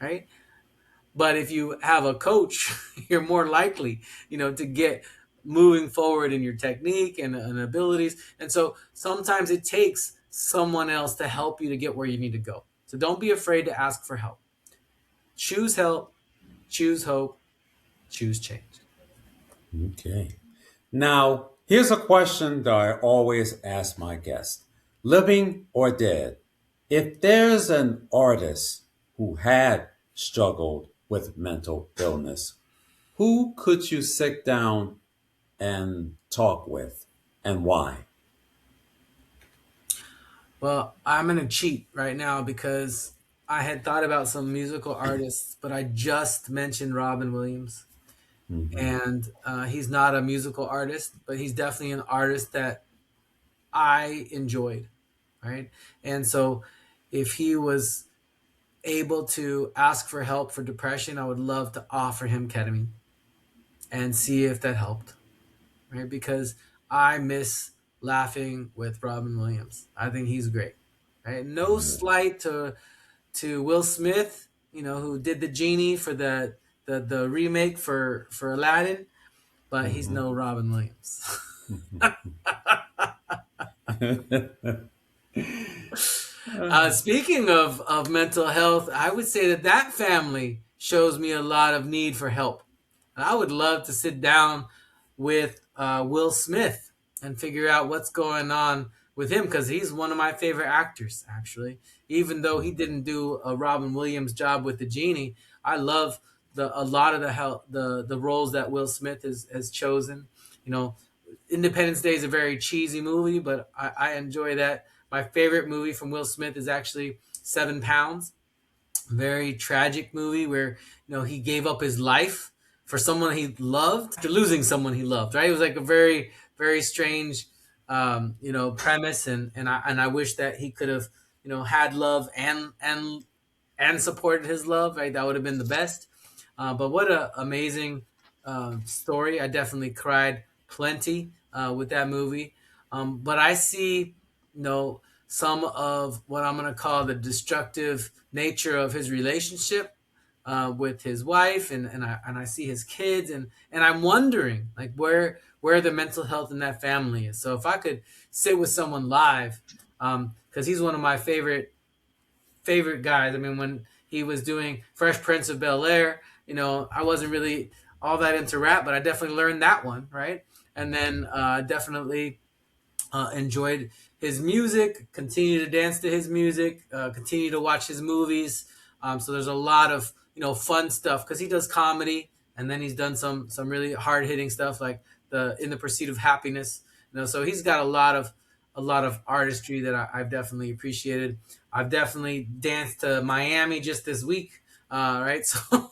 right? But if you have a coach, you're more likely, to get moving forward in your technique and abilities. And so sometimes it takes someone else to help you to get where you need to go. So don't be afraid to ask for help. Choose help, choose hope, choose change. Okay. Now, here's a question that I always ask my guests, living or dead. If there's an artist who had struggled with mental illness, who could you sit down and talk with, and why? Well, I'm going to cheat right now because I had thought about some musical artists, but I just mentioned Robin Williams. Mhm. And he's not a musical artist, but he's definitely an artist that I enjoyed. Right. And so if he was able to ask for help for depression, I would love to offer him ketamine and see if that helped. Right. Because I miss laughing with Robin Williams. I think he's great. Right. No Yeah. slight to Will Smith, who did the genie for the remake for Aladdin, but he's Mhm. no Robin Williams. Speaking of mental health, I would say that family shows me a lot of need for help. And I would love to sit down with Will Smith and figure out what's going on with him, because he's one of my favorite actors, actually. Even though he didn't do a Robin Williams job with the genie, I love a lot of the roles that Will Smith has chosen. You know, Independence Day is a very cheesy movie, but I enjoy that. My favorite movie from Will Smith is actually 7 Pounds. Very tragic movie where he gave up his life for someone he loved after losing someone he loved. Right? It was like a very very strange premise, and I wish that he could have had love and supported his love. Right? That would have been the best. But what a amazing story! I definitely cried plenty with that movie. But I see, some of what I'm going to call the destructive nature of his relationship with his wife, and I see his kids, and I'm wondering like where the mental health in that family is. So if I could sit with someone live, because he's one of my favorite guys. I mean, when he was doing Fresh Prince of Bel Air, I wasn't really all that into rap, but I definitely learned that one, right? And then definitely enjoyed his music, continue to dance to his music, continue to watch his movies. So there's a lot of fun stuff because he does comedy, and then he's done some really hard hitting stuff like the In the Pursuit of Happiness. So he's got a lot of artistry that I've definitely appreciated. I've definitely danced to Miami just this week, right? So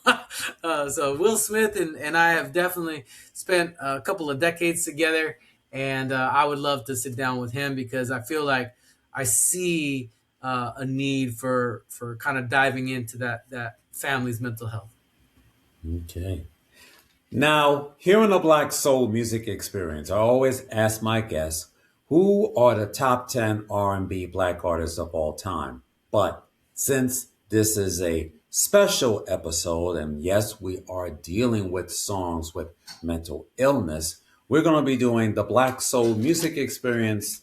So Will Smith and I have definitely spent a couple of decades together, and I would love to sit down with him because I feel like I see a need for kind of diving into that family's mental health. Okay. Now, here in the Black Soul Music Experience, I always ask my guests who are the top 10 R&B black artists of all time. But since this is a special episode, and yes, we are dealing with songs with mental illness, we're going to be doing the Black Soul Music Experience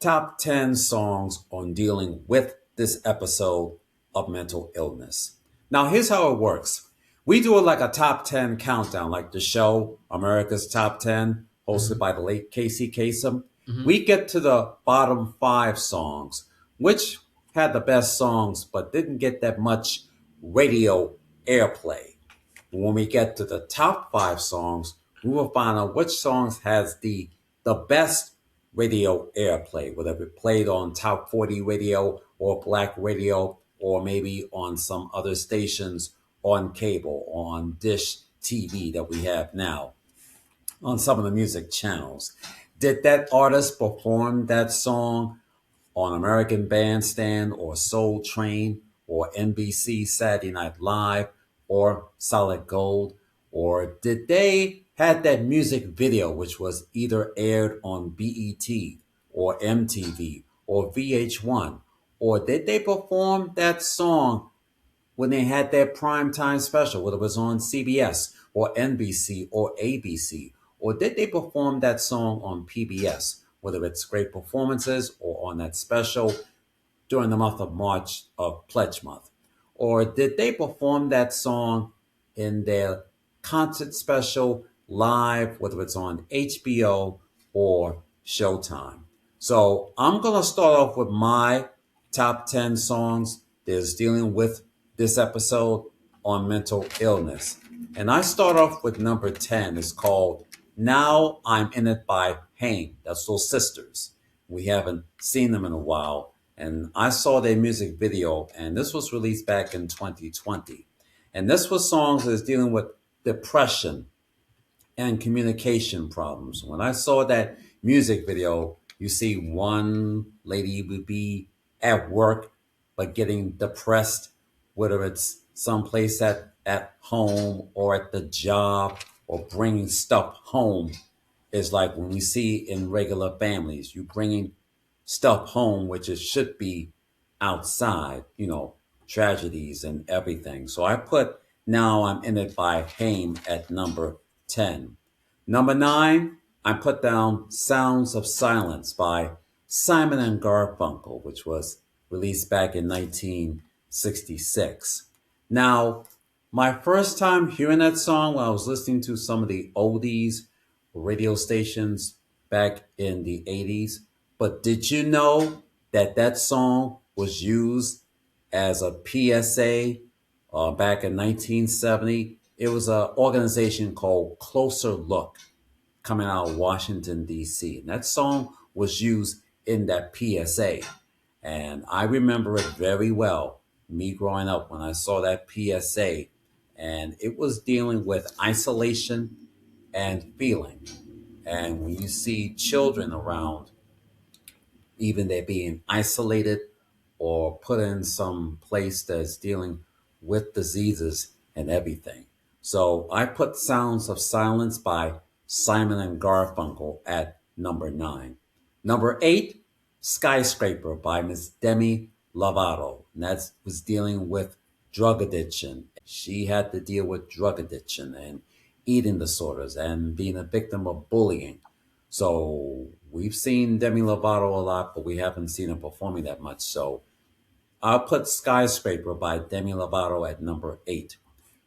top 10 songs on dealing with this episode of mental illness. Now, here's how it works. We do it like a top 10 countdown, like the show America's Top 10, hosted Hmm. by the late Casey Kasem. Hmm. We get to the bottom five songs, which had the best songs but didn't get that much radio airplay. When we get to the top five songs, we will find out which songs has the best radio airplay, whether it played on top 40 radio or black radio, or maybe on some other stations on cable, on dish TV that we have now, on some of the music channels. Did that artist perform that song on American Bandstand or Soul Train or NBC Saturday Night Live or Solid Gold? Or did they had that music video which was either aired on BET or MTV or VH1? Or did they perform that song when they had their primetime special, whether it was on CBS or NBC or ABC? Or did they perform that song on PBS, whether it's great performances or on that special during the month of March of Pledge Month? Or did they perform that song in their concert special live, whether it's on HBO or Showtime? So I'm going to start off with my top 10 songs that's dealing with this episode on mental illness. And I start off with number 10. It's called Now I'm In It by Haim. That's those sisters. We haven't seen them in a while. And I saw their music video, and this was released back in 2020. And this was songs that's dealing with depression and communication problems. When I saw that music video, you see one lady would be at work but getting depressed, whether it's someplace at home or at the job or bringing stuff home. Is like when we see in regular families, you bringing stuff home, which it should be outside, tragedies and everything. So I put Now I'm In It by Haim at number 10. Number 9, I put down Sounds of Silence by Simon and Garfunkel, which was released back in 1966. Now, my first time hearing that song when I was listening to some of the oldies radio stations back in the 80s. But did you know that that song was used as a PSA back in 1970? It was an organization called Closer Look coming out of Washington, D.C. And that song was used in that PSA. And I remember it very well, me growing up when I saw that PSA. And it was dealing with isolation and feeling. And when you see children around, even they're being isolated or put in some place that's dealing with diseases and everything. So I put Sounds of Silence by Simon and Garfunkel at number 9. Number 8, Skyscraper by Miss Demi Lovato. And that was dealing with drug addiction. She had to deal with drug addiction and eating disorders and being a victim of bullying. So we've seen Demi Lovato a lot, but we haven't seen her performing that much. So I'll put Skyscraper by Demi Lovato at number 8.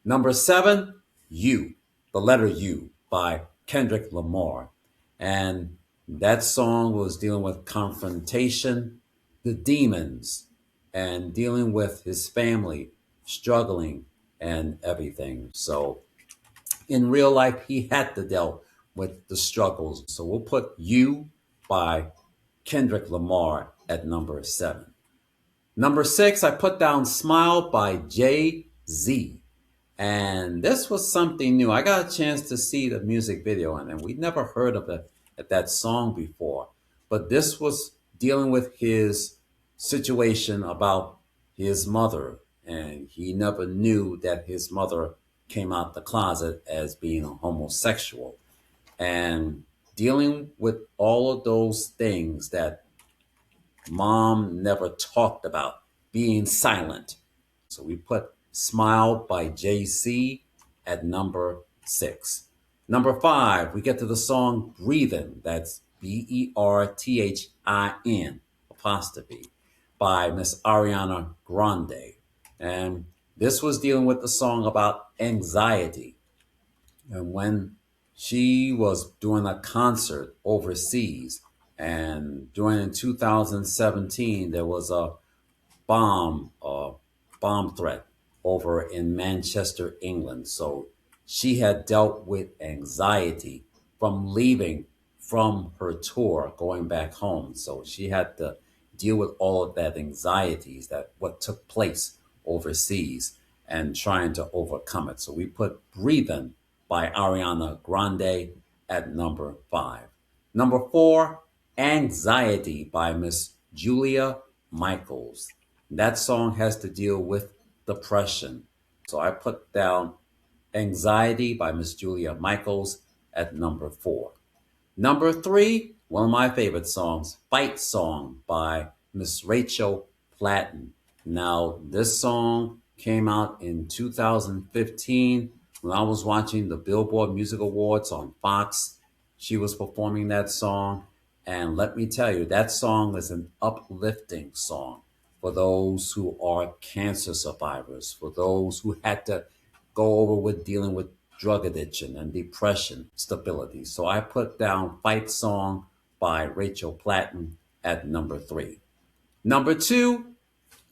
Number 7, You, the letter U by Kendrick Lamar. And that song was dealing with confrontation, the demons, and dealing with his family, struggling and everything. So in real life, he had to deal with the struggles. So we'll put You by Kendrick Lamar at number 7. Number 6, I put down Smile by Jay Z. And this was something new. I got a chance to see the music video, and we never heard of that song before. But this was dealing with his situation about his mother, and he never knew that his mother came out the closet as being a homosexual, and dealing with all of those things that mom never talked about, being silent. So we put Smile by JC at number 6. Number 5, we get to the song Breathin'. That's Berthin apostrophe by Miss Ariana Grande. And this was dealing with the song about anxiety. And when she was doing a concert overseas, and during in 2017, there was a bomb threat over in Manchester, England. So she had dealt with anxiety from leaving from her tour, going back home. So she had to deal with all of that anxieties that what took place overseas and trying to overcome it. So we put Breathin' by Ariana Grande at number 5. Number 4, Anxiety by Miss Julia Michaels. That song has to deal with depression. So I put down Anxiety by Miss Julia Michaels at number 4. Number 3, one of my favorite songs, Fight Song by Miss Rachel Platten. Now, this song came out in 2015 when I was watching the Billboard Music Awards on Fox. She was performing that song. And let me tell you, that song is an uplifting song for those who are cancer survivors, for those who had to go over with dealing with drug addiction and depression stability. So I put down Fight Song by Rachel Platten at number 3. Number 2,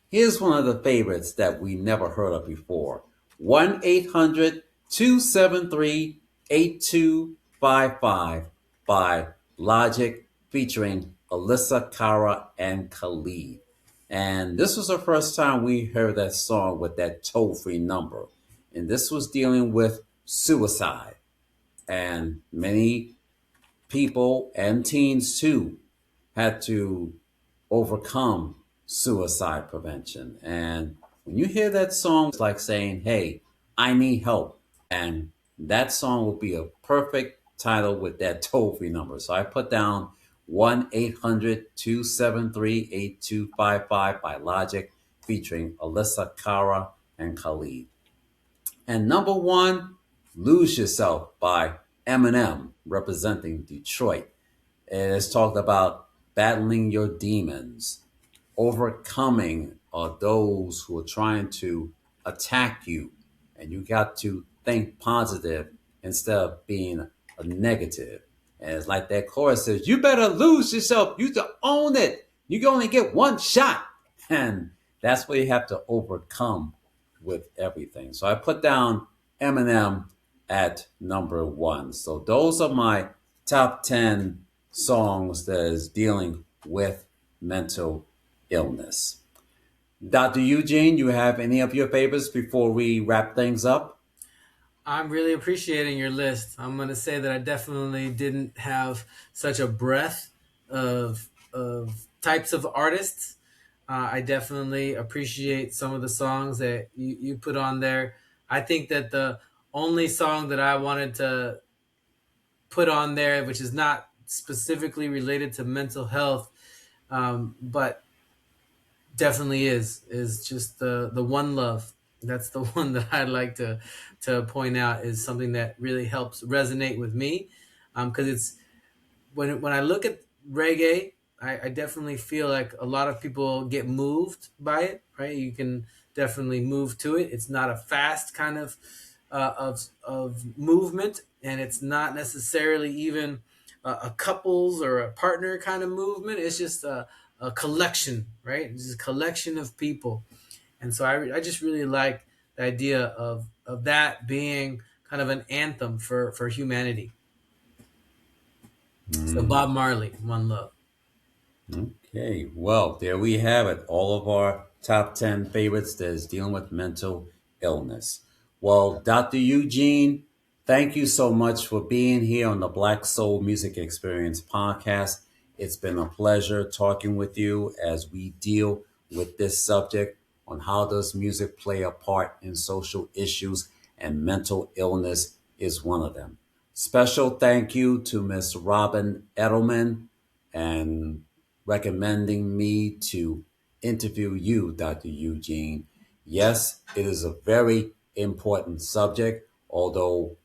here's one of the favorites that we never heard of before. 1-800-273-8255 by Logic featuring Alyssa Cara and Khalid. And this was the first time we heard that song with that toll-free number. And this was dealing with suicide. And many people and teens too had to overcome suicide prevention. And when you hear that song, it's like saying, hey, I need help. And that song will be a perfect title with that toll free number. So I put down 1-800-273-8255 by Logic featuring Alyssa Cara and Khalid. And number 1, Lose Yourself by Eminem representing Detroit. It has talked about battling your demons, overcoming those who are trying to attack you. And you got to think positive instead of being a negative. And it's like that chorus says, you better lose yourself. You to own it. You can only get one shot. And that's what you have to overcome with everything. So I put down Eminem at number 1. So those are my top 10 songs that is dealing with mental illness. Dr. Eugene, you have any of your favorites before we wrap things up? I'm really appreciating your list. I'm going to say that I definitely didn't have such a breadth of types of artists. I definitely appreciate some of the songs that you put on there. I think that the only song that I wanted to put on there, which is not specifically related to mental health, but definitely is just the one love. That's the one that I'd like to point out is something that really helps resonate with me, because it's when I look at reggae, I definitely feel like a lot of people get moved by it. Right, you can definitely move to it. It's not a fast kind of movement, and it's not necessarily even a couples or a partner kind of movement. It's just a collection, right? It's just a collection of people, and so I just really like the idea of that being kind of an anthem for humanity. So Mm, Bob Marley, One Love. okay, well, there we have it. All of our top 10 favorites that is dealing with mental illness. Well, Dr. Eugene, thank you so much for being here on the Black Soul Music Experience podcast. It's been a pleasure talking with you as we deal with this subject on how does music play a part in social issues, and mental illness is one of them. Special thank you to Miss Robin Edelman and recommending me to interview you, Dr. Eugene. Yes, it is a very important subject, although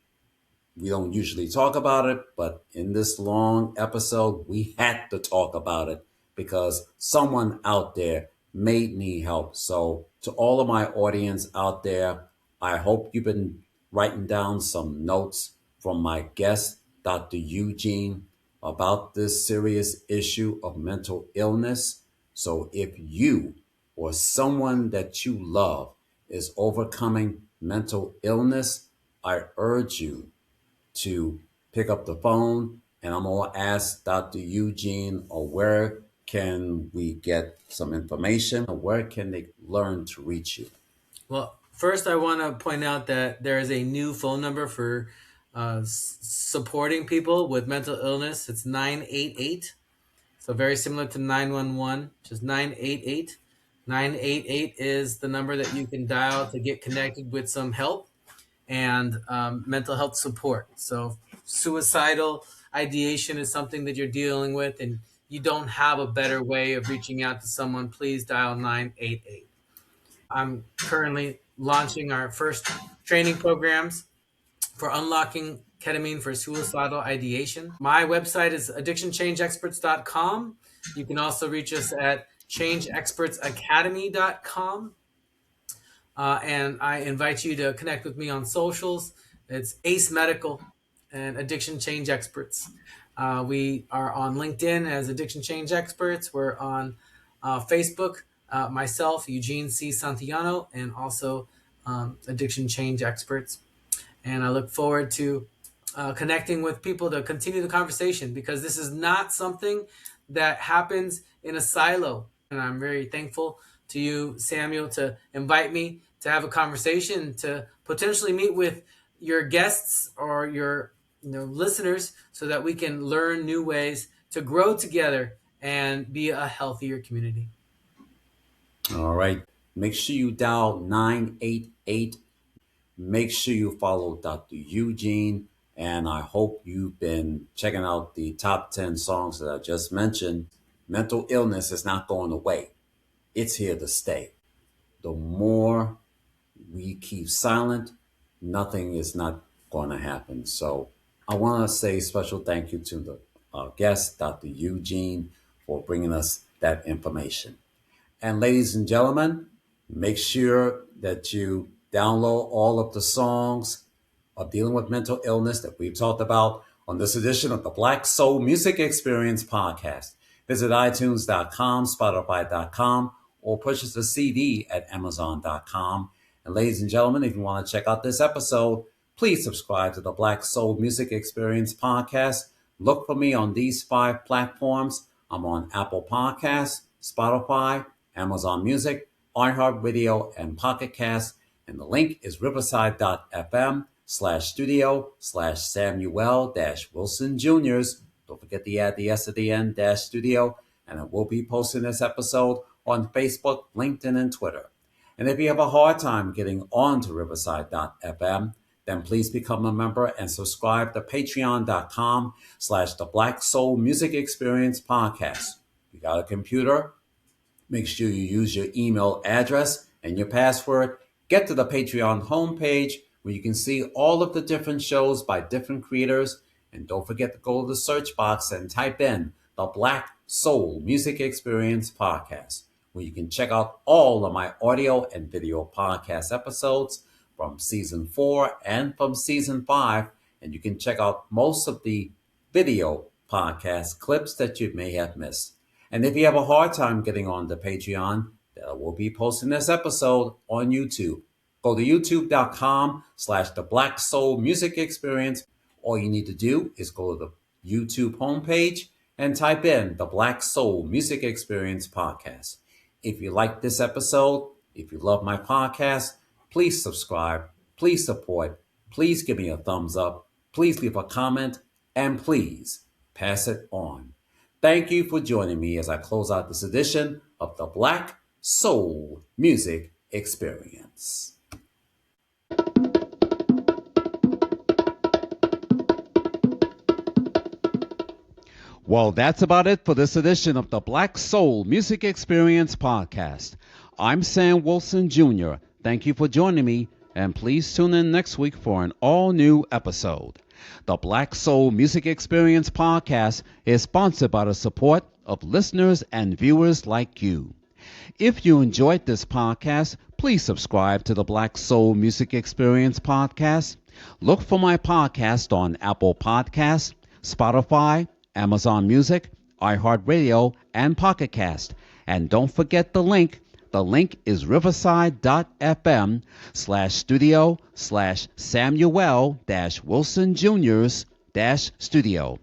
we don't usually talk about it, but in this long episode, we had to talk about it because someone out there may need help. So, to all of my audience out there, I hope you've been writing down some notes from my guest, Dr. Eugene, about this serious issue of mental illness. So, if you or someone that you love is overcoming mental illness, I urge you to pick up the phone and I'm going to ask Dr. Eugene, or where can we get some information, or where can they learn to reach you? Well, first, I want to point out that there is a new phone number for supporting people with mental illness. It's 988. So, very similar to 911, just 988. 988 is the number that you can dial to get connected with some help and mental health support. So, suicidal ideation is something that you're dealing with, and you don't have a better way of reaching out to someone, please dial 988. I'm currently launching our first training programs for unlocking ketamine for suicidal ideation. My website is addictionchangeexperts.com. You can also reach us at changeexpertsacademy.com. And I invite you to connect with me on socials. It's Ace Medical and Addiction Change Experts. We are on LinkedIn as Addiction Change Experts. We're on Facebook, myself, Eugene C. Santilliano, and also Addiction Change Experts. And I look forward to connecting with people to continue the conversation, because this is not something that happens in a silo. And I'm very thankful to you, Samuel, to invite me to have a conversation, to potentially meet with your guests or your listeners, so that we can learn new ways to grow together and be a healthier community. All right. Make sure you dial 988. Make sure you follow Dr. Eugene. And I hope you've been checking out the top 10 songs that I just mentioned. Mental illness is not going away, it's here to stay. The more we keep silent, nothing is not going to happen. So I want to say special thank you to the guest, Dr. Eugene, for bringing us that information. And ladies and gentlemen, make sure that you download all of the songs of dealing with mental illness that we've talked about on this edition of the Black Soul Music Experience podcast. Visit iTunes.com, Spotify.com, or purchase a CD at Amazon.com. And ladies and gentlemen, if you want to check out this episode, please subscribe to the Black Soul Music Experience podcast. Look for me on these 5 platforms. I'm on Apple Podcasts, Spotify, Amazon Music, iHeartRadio, and Pocket Cast. And the link is riverside.fm/studio/Samuel-Wilson Jr.'s. Don't forget to add the S at the end, studio. And I will be posting this episode on Facebook, LinkedIn, and Twitter. And if you have a hard time getting on to riverside.fm, then please become a member and subscribe to patreon.com/the Black Soul Music Experience podcast. You got a computer? Make sure you use your email address and your password. Get to the Patreon homepage where you can see all of the different shows by different creators. And don't forget to go to the search box and type in the Black Soul Music Experience podcast, where you can check out all of my audio and video podcast episodes from season 4 and from season 5. And you can check out most of the video podcast clips that you may have missed. And if you have a hard time getting on the Patreon, we'll be posting this episode on YouTube. Go to youtube.com/the Black Soul Music Experience. All you need to do is go to the YouTube homepage and type in the Black Soul Music Experience podcast. If you like this episode, if you love my podcast, please subscribe Please support. Please give me a thumbs up. Please leave a comment. And please pass it on. Thank you for joining me as I close out this edition of the Black Soul Music Experience. Well, that's about it for this edition of the Black Soul Music Experience podcast. I'm Sam Wilson Jr. Thank you for joining me, and please tune in next week for an all-new episode. The Black Soul Music Experience podcast is sponsored by the support of listeners and viewers like you. If you enjoyed this podcast, please subscribe to the Black Soul Music Experience podcast. Look for my podcast on Apple Podcasts, Spotify, Amazon Music, iHeartRadio, and Pocket Cast. And don't forget the link. The link is riverside.fm/studio/Samuel-Wilson Jr.'s-studio.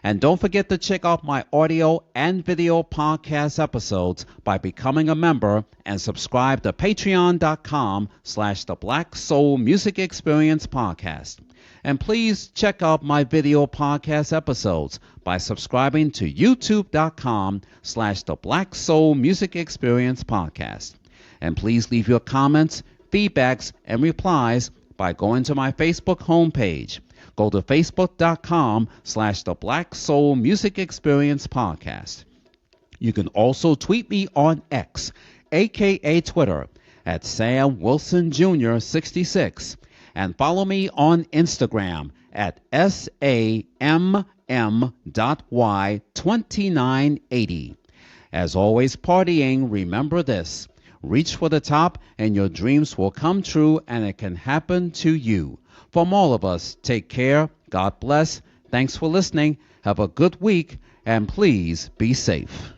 And don't forget to check out my audio and video podcast episodes by becoming a member and subscribe to patreon.com/the Black Soul Music Experience podcast. And please check out my video podcast episodes by subscribing to youtube.com/the Black Soul Music Experience podcast. And please leave your comments, feedbacks, and replies by going to my Facebook homepage. Go to facebook.com/the Black Soul Music Experience podcast. You can also tweet me on X, aka Twitter, at Sam Wilson Jr. 66, and follow me on Instagram at SAMM.Y2980. As always, partying, remember this: reach for the top and your dreams will come true, and it can happen to you. From all of us, take care. God bless. Thanks for listening. Have a good week, and please be safe.